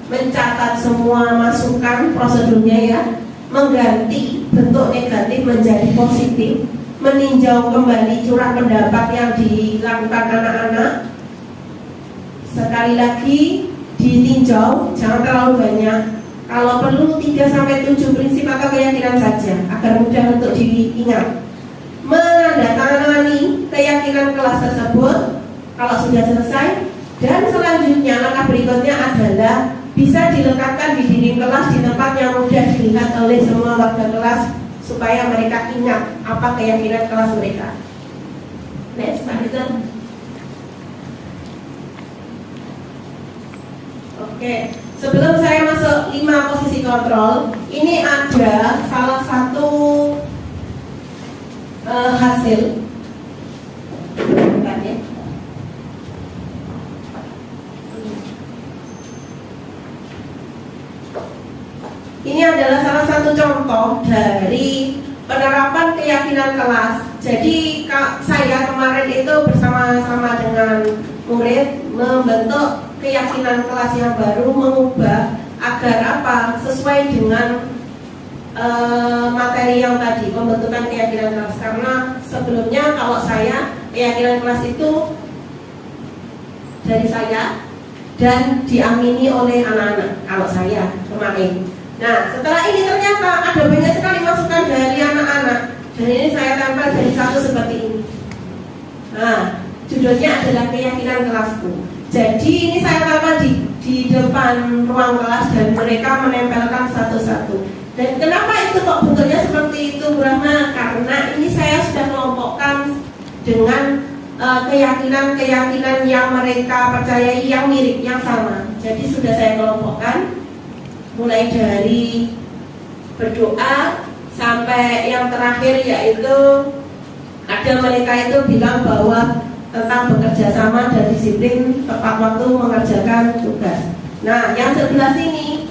mencatat semua masukan prosedurnya ya, mengganti bentuk negatif menjadi positif, meninjau kembali curah pendapat yang dilakukan anak-anak. Sekali lagi ditinjau, jangan terlalu banyak. Kalau perlu 3-7 prinsip atau keyakinan saja agar mudah untuk diingat. Menandatangani keyakinan kelas tersebut kalau sudah selesai, dan selanjutnya langkah berikutnya adalah bisa dilekatkan di dinding kelas di tempat yang mudah dilihat oleh semua warga kelas supaya mereka ingat apa keyakinan kelas mereka. Next, Pak Rizal. Oke, sebelum saya masuk 5 posisi kontrol, ini ada salah satu hasil. Bentar ya. Ini adalah salah satu contoh dari penerapan keyakinan kelas. Jadi saya kemarin itu bersama-sama dengan murid membentuk keyakinan kelas yang baru, mengubah agar apa? Sesuai dengan materi yang tadi, pembentukan keyakinan kelas. Karena sebelumnya kalau saya keyakinan kelas itu dari saya dan diamini oleh anak-anak. Kalau saya kemarin. Nah, setelah ini ternyata ada banyak sekali masukan dari anak-anak. Dan ini saya tempel dari satu seperti ini. Nah, judulnya adalah keyakinan kelasku. Jadi ini saya tempel di depan ruang kelas dan mereka menempelkan satu-satu. Dan kenapa itu kok bentuknya seperti itu, Brahma? Karena ini saya sudah kelompokkan dengan keyakinan-keyakinan yang mereka percayai yang mirip, yang sama. Jadi sudah saya kelompokkan mulai dari berdoa sampai yang terakhir, yaitu ada mereka itu bilang bahwa tentang bekerja sama dan disiplin tepat waktu mengerjakan tugas. Nah, yang sebelah sini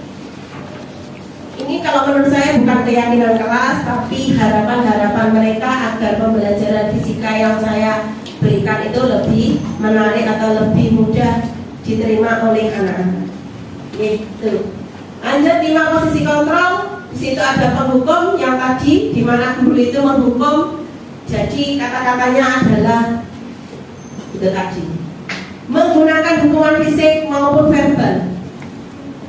ini kalau menurut saya bukan keyakinan kelas, tapi harapan-harapan mereka agar pembelajaran fisika yang saya berikan itu lebih menarik atau lebih mudah diterima oleh anak-anak. Gitu. Lanjut 5 posisi kontrol. Di situ ada penghukum yang tadi, di mana guru itu menghukum. Jadi kata-katanya adalah itu tadi. Menggunakan hukuman fisik maupun verbal.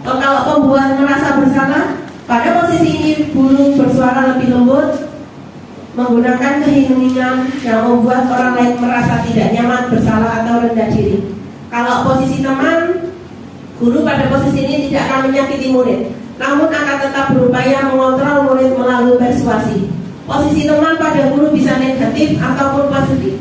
Kalau pembuat merasa bersalah, pada posisi ini guru bersuara lebih lembut, menggunakan keheningan yang membuat orang lain merasa tidak nyaman, bersalah atau rendah diri. Kalau posisi teman, guru pada posisi ini tidak akan menyakiti murid, namun akan tetap berupaya mengontrol murid melalui persuasi. Posisi teman pada guru bisa negatif ataupun positif.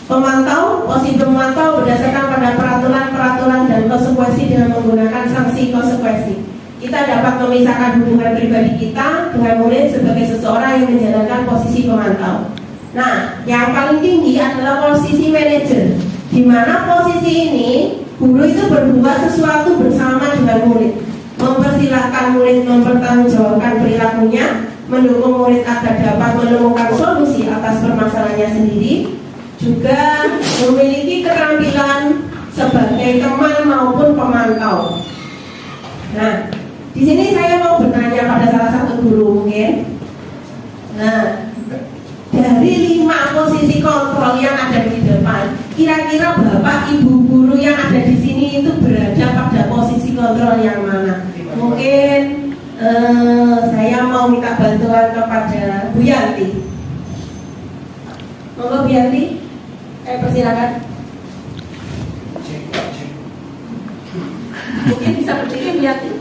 Pemantau, posisi pemantau berdasarkan pada peraturan-peraturan dan konsekuensi dengan menggunakan sanksi konsekuensi. Kita dapat memisahkan hubungan pribadi kita dengan murid sebagai seseorang yang menjalankan posisi pemantau. Nah, yang paling tinggi adalah posisi manajer, di mana posisi ini guru itu berbuat sesuatu bersama dengan murid, mempersilahkan murid mempertanggungjawabkan perilakunya, mendukung murid agar dapat menemukan solusi atas permasalahannya sendiri, juga memiliki keterampilan sebagai teman maupun pemantau. Nah, di sini saya mau bertanya pada salah satu guru mungkin. Nah, dari 5 posisi kontrol yang ada di depan, kira-kira Bapak Ibu guru yang ada di sini itu berada pada posisi kontrol yang mana? Mungkin saya mau minta bantuan kepada Bu Yanti. Monggo Bu Yanti, saya persilakan. Mungkin bisa berdiri Bu Yanti.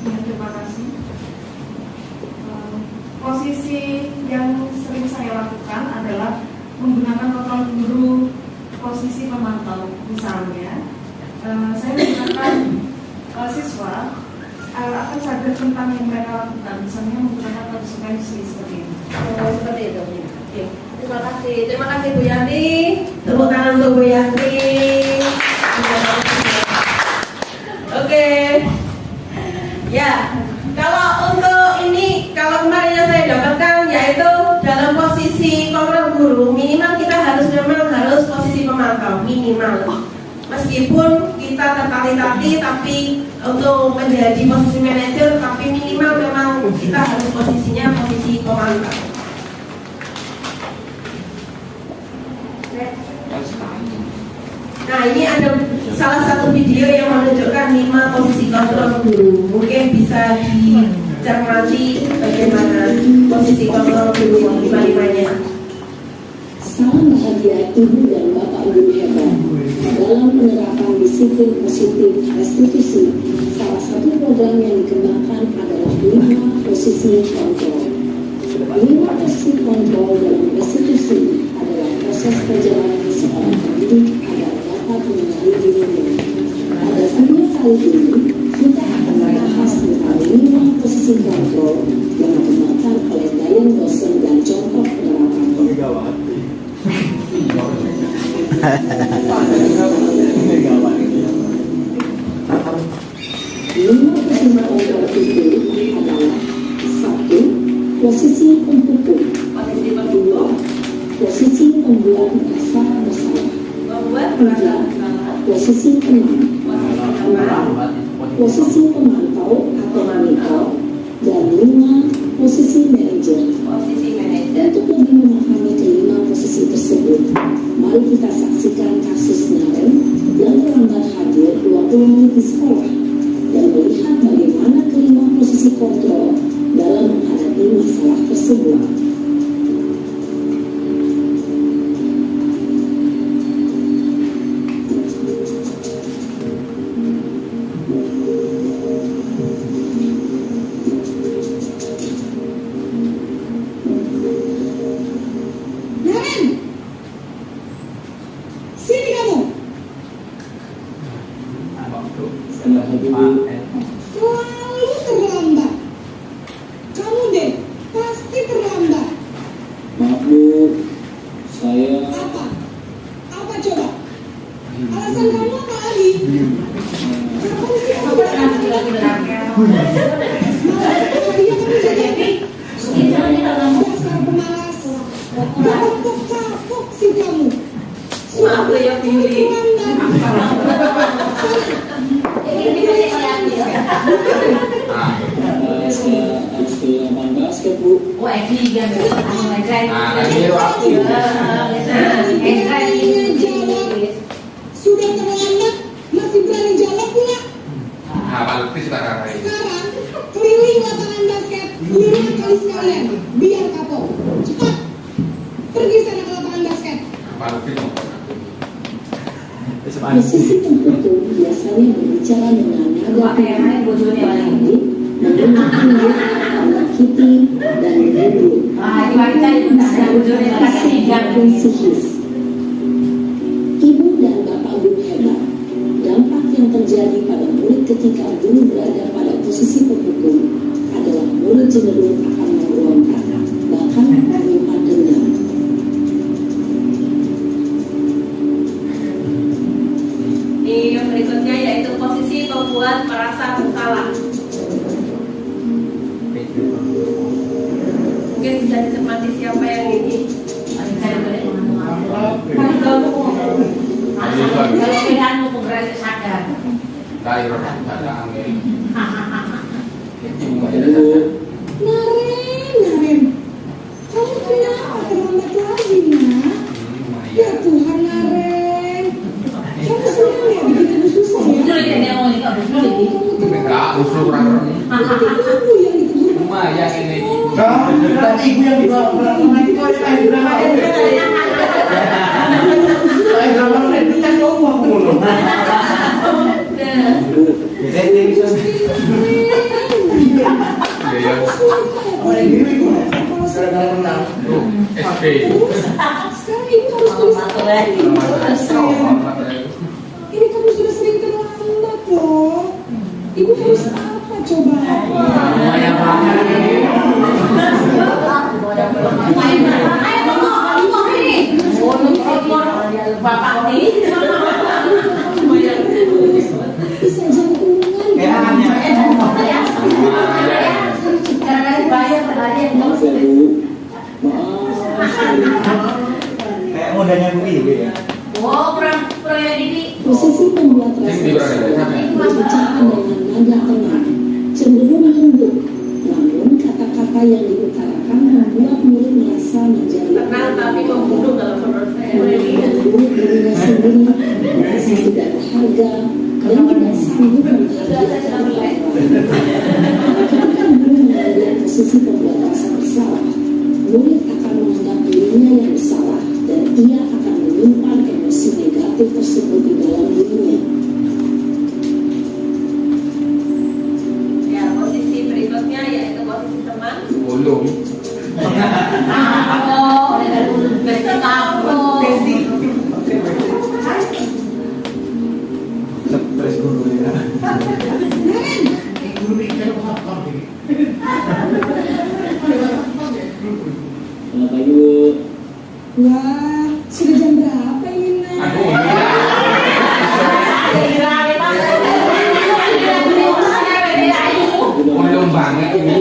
Terima kasih. Posisi yang sering saya lakukan adalah menggunakan kontrol guru posisi pemantau. Misalnya, saya menggunakan siswa akan sadar tentang yang mereka lakukan. Misalnya menggunakan konsekuensi seperti ini. Seperti itu. Oke. Terima kasih Bu Yanti. Tepuk tangan untuk Bu Yanti. Oke. Ya, kalau untuk ini, kalau kemarin yang saya dapatkan yaitu dalam posisi kontrol guru, minimal kita harus pemantau minimal. Meskipun kita tertati-tati, tapi untuk menjadi posisi manajer, tapi minimal memang kita harus posisinya posisi pemantau. Nah, ini ada salah satu video yang menunjukkan 5 posisi kontrol guru. Mungkin bisa dicermati bagaimana posisi kontrol guru 5-5-nya. Salam bahagia Ibu dan Bapak Guru hebat. Dalam penerapan disiplin positif restitusi, salah satu program yang dikembangkan adalah 5 posisi kontrol. 5 posisi kontrol dalam restitusi adalah proses perjalanan seorang pendidik agar dapat mengenali dirinya. Pada video kali ini, kita akan membahas tentang 5 posisi kontrol yang dikembangkan oleh Dayan dosen dan contoh penerapannya. Lima posisi kontrol itu adalah 1. Posisi pemukul, Posisi pembunuh, posisi pembuat merasa bersalah, membuat merasa bersalah, posisi teman, posisi pemantau atau monitor, dan 5 posisi manajer. posisi manajer. Untuk lebih memahami kelima posisi tersebut, mari kita saksikan kasus Naren yang terlambat hadir 20 menit di sekolah dan melihat bagaimana kelima posisi kontrol dalam menghadapi masalah tersebut. Naren, sini kamu. Selalu terlambat. Kamu deh, pasti terlambat. Maaf Bu, saya Apa? Apa coba? Alasan kamu apa lagi? Kamu sih apa? Dia kamu jadi dasar pemalas. Kapok sih kamu. Maaf ya Billy. saya harus ke lapangan basket Bu. Nah, lagi niru aku. Sudah terlambat, masih berani jawab pula. Nah, Pak Lutfi suka karain. Sekarang keliling lapangan basket 5 kali sekalian, biar kapok. Cepat, pergi sana ke lapangan basket. Pak Lutfi mau. Posisi pemukul biasanya berbicara dengan nada tinggi, menyakiti dan menyebut. Sihis. Ibu dan Bapak Guru hebat. Dampak yang terjadi pada murid ketika guru berada pada posisi pemukul adalah murid cenderung akan memberontak, bahkan menyimpan dendam. Ini yang berikutnya yaitu posisi pembuat merasa bersalah. Mungkin bisa dicermati siapa yang ini. Dari roda ada angin. Naren, kamu kenapa terlambat lagi, nak? Ya Tuhan, Naren. Kamu senang ya bikin ibu susah ya? Enggak, musuh kurang. Ibu yang ditegur. Lumayan ini. Tadi ibu yang dibawa pulang itu saya bilang kan kamu aku mulu. Ya. SP. Sekarang ibu harus tulis ini kamu sudah sering terlambat loh. Ibu harus apa coba? Lumayan banget ini. Bisa jadi kurungan. Maaf ya Bu, maaf. Kayak modalnya Bu Iwi ya. Oh, yang diutarakan membuat murid merasa menjadi tenang tapi membunuh kalau menurut saya. murid dirinya sendiri merasa tidak berharga dan tidak sanggup menghargai. Ketika murid mengambil posisi pembuat rasa bersalah, murid akan menganggap dirinya yang bersalah dan ia akan menyimpan emosi negatif tersebut di dalam dirinya. Ya, posisi berikutnya yaitu posisi teman. Belum. Stres guru ya. Selamat pagi Bu. Wah, sudah jam berapa ini, Nak? Aduh, belum banget ini.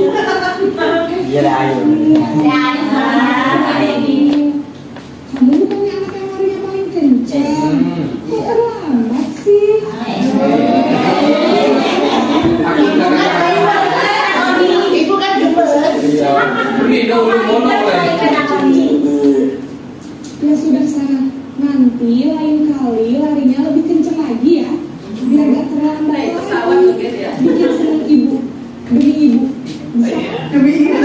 Iya dah ayo. Kamu bukannya anak yang larinya paling kencang. Kok terlambat sih? Aku Ibu kan gemes. Ini dulu mono lagi. Ya sudah sana. Nanti lain kali larinya lebih kencang lagi ya. Biar gak terlambat. Naik pesawat mungkin ya. Bikin senang ibu. Demi ibu. Bisa? Demi ibu.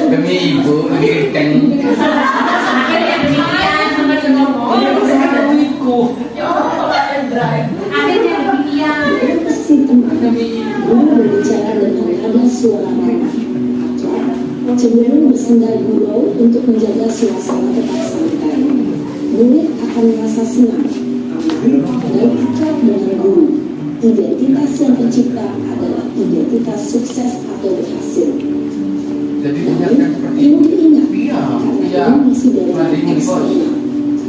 Demi ibu, demi keng. Akhirnya demikian sama ngomong. Akhirnya demikian. Si teman guru berbicara dengan nada suara ramah atau cenderung bersandar gurau untuk menjaga suasana tetap santai. Murid akan merasa senang, aman, dan akrab dengan guru. Identitas yang tercipta adalah identitas sukses atau berhasil. Jadi dinyatakan seperti Perlu itu. diingat, Iya, karena iya. ini masih dari Lari ini, Bos. eksternal,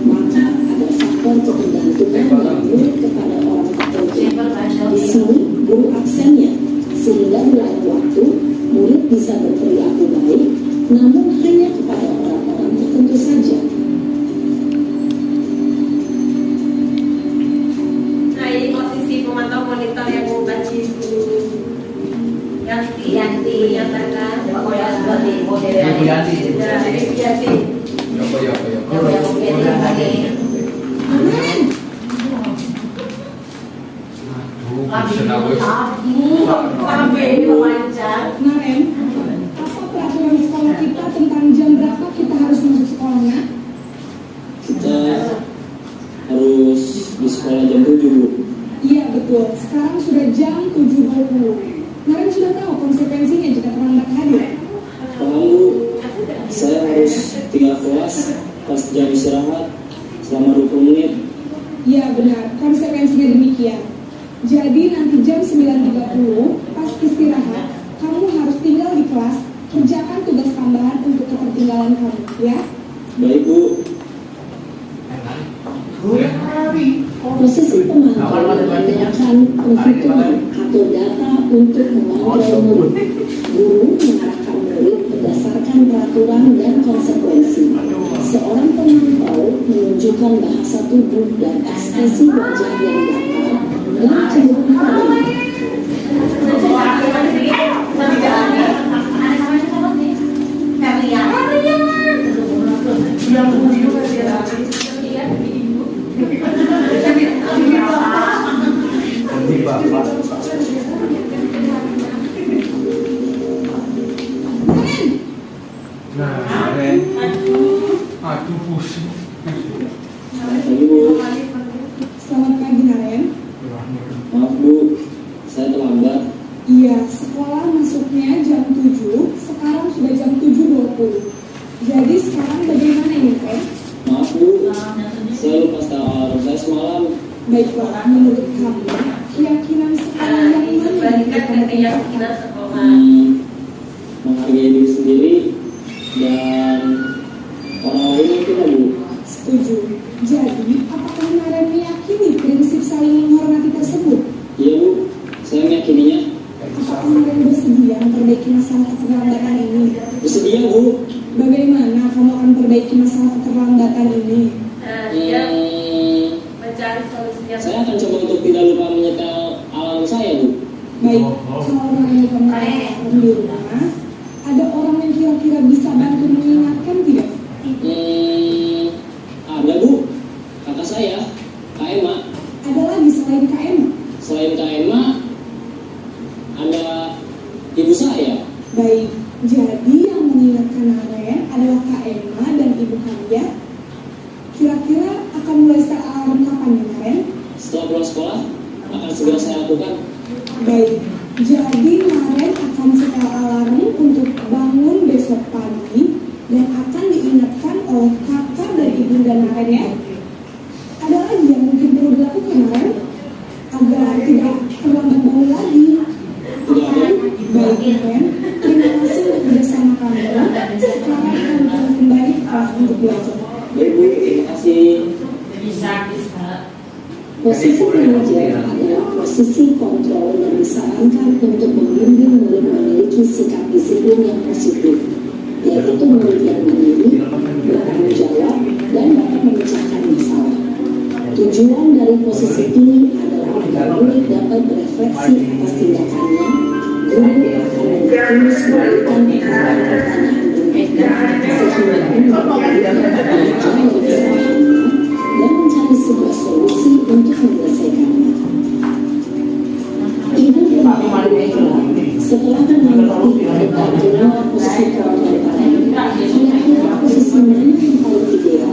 maka ada faktor ketergantungan dari murid kepada orang tertentu. Di sini guru absennya, sehingga di lain waktu murid bisa berperilaku baik, namun hanya kepada orang-orang tertentu saja. Nah, ini posisi pemantau monitor yang membaca Yanti menyatakan bahwa Ibu Yanti. Ya, Ibu Yanti. Naren, apa peraturan sekolah kita tentang jam berapa kita harus masuk sekolahnya? Kita harus di sekolah jam 7 Bu. Iya betul, sekarang sudah jam 7.20. Naren sudah tahu konsekuensinya jika terlambat hadir. Paham Bu, saya harus tinggal kelas pas jam istirahat selama 20 menit. Iya benar, konsekuensinya demikian. Jadi nanti jam 9.30 pas istirahat, kamu harus tinggal di kelas, kerjakan tugas tambahan untuk ketertinggalan kamu, ya? Baik Bu. Posisi pemantau menggunakan penghitungan atau data untuk mengontrol murid. Guru mengarahkan murid berdasarkan peraturan dan konsekuensi. Seorang pemantau menunjukkan bahasa tubuh dan ekspresi wajah yang datar dan cenderung baik. Nanti Bapak. Nah, Ren. Aduh, pusing. Pagi Bu. Selamat pagi Naren. Maaf Bu, saya terlambat. Iya, sekolah masuknya jam 7, sekarang sudah jam 7.20. Jadi sekarang bagaimana ini, Ren? Maaf Bu, saya lupa alarm saya semalam. Baiklah, menurut kamu, keyakinan sekolah yang Ini mana sebaliknya yang ke keyakinan sekolah. Menghargai diri sendiri dan orang lain mungkin ya Bu. setuju? Jadi, apakah Naren meyakini prinsip saling menghormati tersebut? Iya Bu, saya meyakininya. Apakah Naren bersedia memperbaiki masalah keterlambatan ini? Bersedia Bu. Bagaimana kamu akan perbaiki masalah keterlambatan ini? Nah, dia mencari solusinya. Saya akan coba untuk tidak lupa menyetel alarm saya Bu. Baik, kalau orang yang kamu di rumah, ada orang yang kira-kira bisa bantu mengingatkan tidak? Ada Bu, kakak saya, Kak Emma. Ada lagi selain Kak Emma? Selain Kak Emma, ada ibu saya. Baik, jadi yang mengingatkan Naren adalah Kak Emma dan ibu kalian. Kira-kira akan mulai start alarm kapan ya Naren? Setelah pulang sekolah, akan segera saya lakukan. Baik, jadi Naren akan setel alarm untuk bangun besok pagi dan akan diingatkan oleh kakak dan ibu dan Naren ya. Ada lagi yang mungkin perlu dilakukan Naren agar tidak terlambat bangun lagi. Baik Naren, terima kasih untuk bersama kami. Sekarang kami kembali ke kelas untuk belajar. Baik Bu, terima kasih. Posisi manajer adalah posisi kontrol yang disarankan untuk membimbing murid memiliki sikap disiplin yang positif, yaitu murid yang mandiri, bertanggung jawab, dan dapat memecahkan masalah. Tujuan dari posisi ini adalah agar murid dapat berefleksi atas tindakannya. Guru akan terus memberikan pertanyaan berikutnya sehingga murid dapat belajar lebih sederhana dan mencari sebuah solusi untuk menyelesaikannya. Ibu setelah mengerti bagaimana posisi kontrol kalian, kira-kira posisi mana yang paling ideal?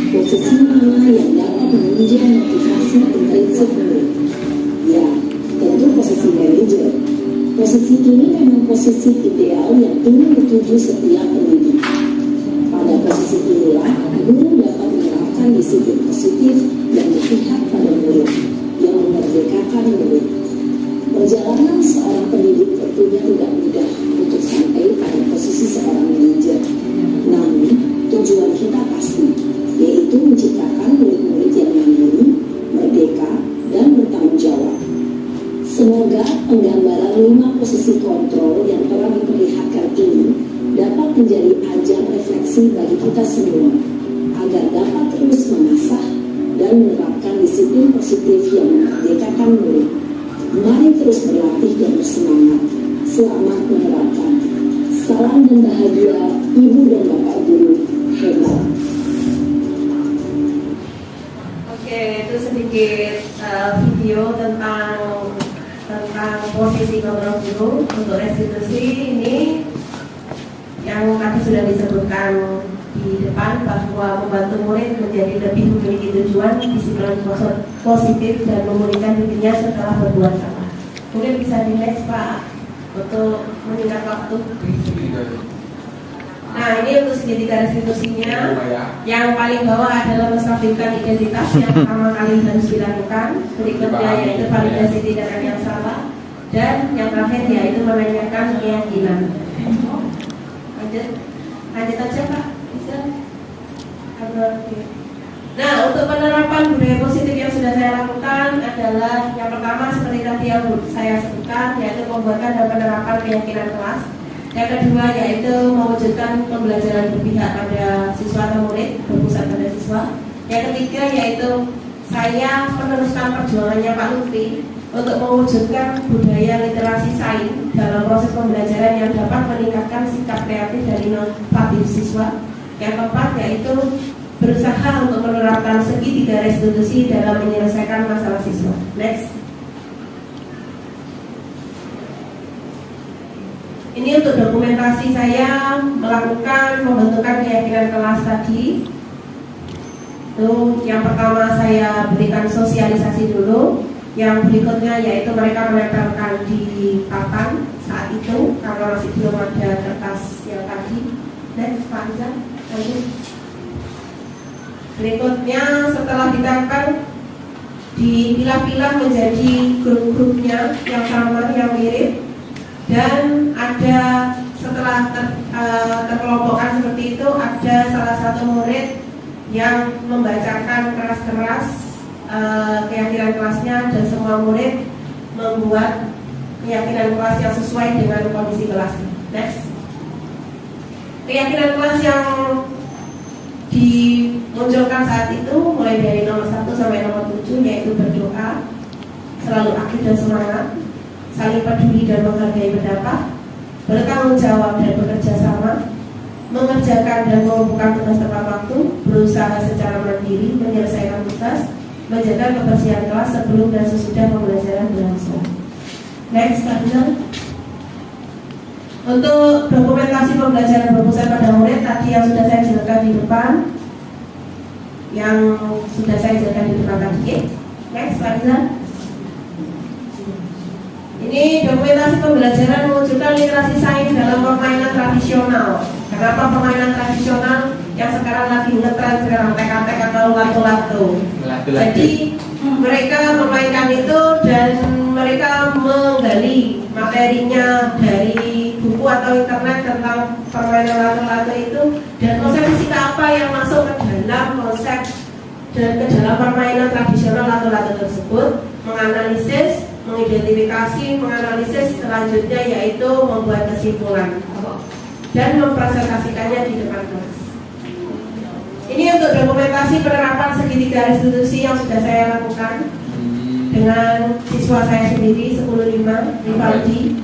Posisi mana yang dapat menunjang motivasi intrinsik murid? Ya, tentu posisi manajer. Posisi ini memang posisi ideal yang ingin dituju setiap pendidik. Pada posisi inilah, guru dapat menerapkan disiplin positif dan berpihak pada murid yang memerdekakan murid. Perjalanan seorang pendidik tentunya tidak mudah untuk sampai pada posisi seorang manajer. Namun, tujuan kita pasti, yaitu menciptakan murid-murid yang mandiri, merdeka, dan bertanggung jawab. Semoga penggambaran 5 posisi kontrol yang telah diperlihatkan ini dapat menjadi ajang refleksi bagi kita semua, agar dapat terus mengasah dan menerapkan disiplin positif yang memerdekakan murid. Mari terus berlatih dan bersemangat. Selamat menerapkan. Salam dan bahagia Ibu dan Bapak Guru hebat. Oke, itu sedikit video tentang posisi kontrol guru. Untuk restitusi ini yang tadi sudah disebutkan di depan bahwa membantu murid menjadi lebih memiliki tujuan, disiplin positif dan memulihkan dirinya setelah berbuat salah. Mungkin bisa di next Pak untuk menyingkat waktu. Nah, ini untuk segitiga restitusinya. Yang paling bawah adalah menstabilkan identitas yang pertama kali harus dilakukan. Berikutnya yaitu validasi tindakan yang salah, dan yang terakhir yaitu menanyakan keyakinan. Lanjut aja Pak. Bisa? Nah, untuk penerapan budaya positif yang sudah saya lakukan adalah yang pertama seperti tadi yang saya sebutkan, yaitu pembuatan dan penerapan keyakinan kelas. Yang kedua yaitu mewujudkan pembelajaran berpihak pada siswa atau murid, berpusat pada siswa. Yang ketiga yaitu saya meneruskan perjuangannya Pak Lutfi untuk mewujudkan budaya literasi sains dalam proses pembelajaran yang dapat meningkatkan sikap kreatif dan inovatif siswa. Yang keempat yaitu berusaha untuk menerapkan segitiga restitusi dalam menyelesaikan masalah siswa. Next. Ini untuk dokumentasi saya melakukan pembentukan keyakinan kelas tadi. Itu yang pertama saya berikan sosialisasi dulu. Yang berikutnya yaitu mereka menempelkan di papan saat itu karena masih belum ada kertas yang tadi. Next, Pak Iza. Berikutnya setelah ditempel dipilah-pilah menjadi grup-grupnya yang sama, yang mirip, dan ada setelah terkelompokkan seperti itu ada salah satu murid yang membacakan keras-keras keyakinan kelasnya, dan semua murid membuat keyakinan kelas yang sesuai dengan kondisi kelasnya. Next. Keyakinan kelas yang dimunculkan saat itu mulai dari nomor 1 sampai nomor 7 yaitu berdoa, selalu aktif dan semangat, saling peduli dan menghargai pendapat, bertanggung jawab dan bekerja sama, mengerjakan dan mengumpulkan tugas tepat waktu, berusaha secara mandiri menyelesaikan tugas, menjaga kebersihan kelas sebelum dan sesudah pembelajaran berlangsung. Next, Kak. Untuk dokumentasi pembelajaran berpusat pada murid tadi yang sudah saya jelaskan di depan, tadi. Next, Kak. Ini dokumentasi pembelajaran mewujudkan literasi sains dalam permainan tradisional. Kenapa permainan tradisional yang sekarang lagi ngetren sekarang tek-tek atau lato-lato? Jadi mereka memainkan itu dan mereka menggali materinya dari buku atau internet tentang permainan lato-lato itu dan konsep fisika apa yang masuk ke dalam konsep dan ke dalam permainan tradisional lato-lato tersebut, menganalisis, mengidentifikasi, menganalisis selanjutnya yaitu membuat kesimpulan dan mempresentasikannya di depan kelas. Ini untuk dokumentasi penerapan segitiga restitusi yang sudah saya lakukan dengan siswa saya sendiri 10.5 Rivaldi.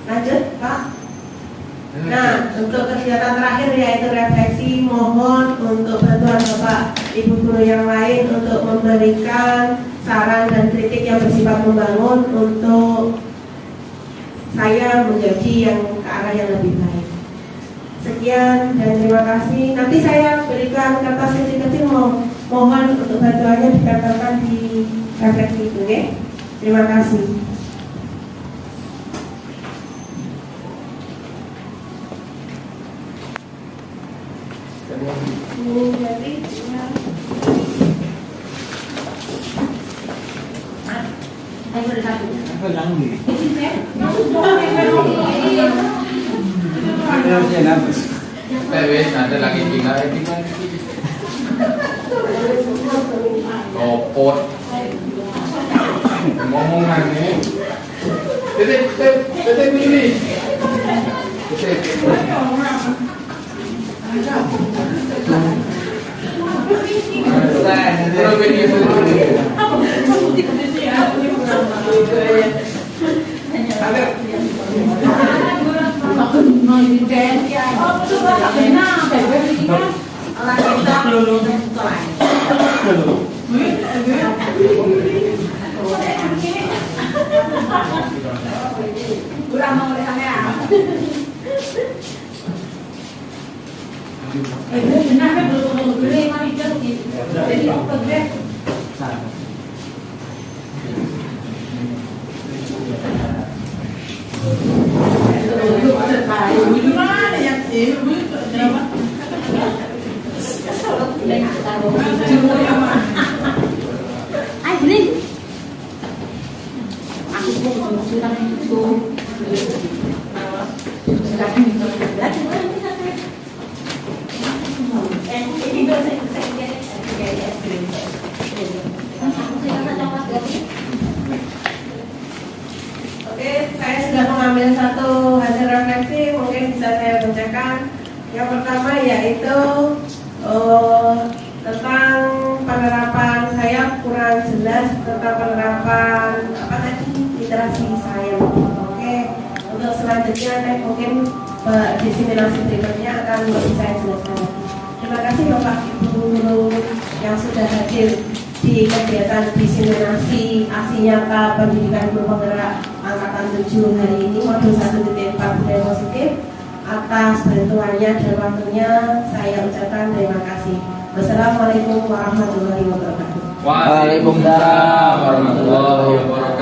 Lanjut, Pak. Nah, untuk kegiatan terakhir yaitu refleksi, mohon untuk bantuan Bapak Ibu guru yang lain untuk memberikan saran dan kritik yang bersifat membangun untuk saya menjadi yang ke arah yang lebih baik. Sekian dan terima kasih. Nanti saya berikan kertas kecil-kecil, mohon untuk bantuannya ditempelkan di refleksi itu, ya. Terima kasih. Ada lagi tinggal Kopot ngomongan nih. Titik ini. Oke, saya sudah mengambil satu hasil refleksi, mungkin bisa saya bacakan. Yang pertama yaitu tentang penerapan, saya kurang jelas tentang penerapan apa tadi, literasi sains. Oke, untuk selanjutnya mungkin diseminasi berikutnya akan lebih saya jelaskan. Terima kasih Bapak Ibu guru yang sudah hadir di kegiatan diseminasi aksi nyata pendidikan guru penggerak angkatan 7 hari ini modul 1.4 budaya positif. Atas bantuannya dan waktunya saya ucapkan terima kasih. Wassalamualaikum warahmatullahi wabarakatuh. Waalaikumsalam warahmatullahi wabarakatuh.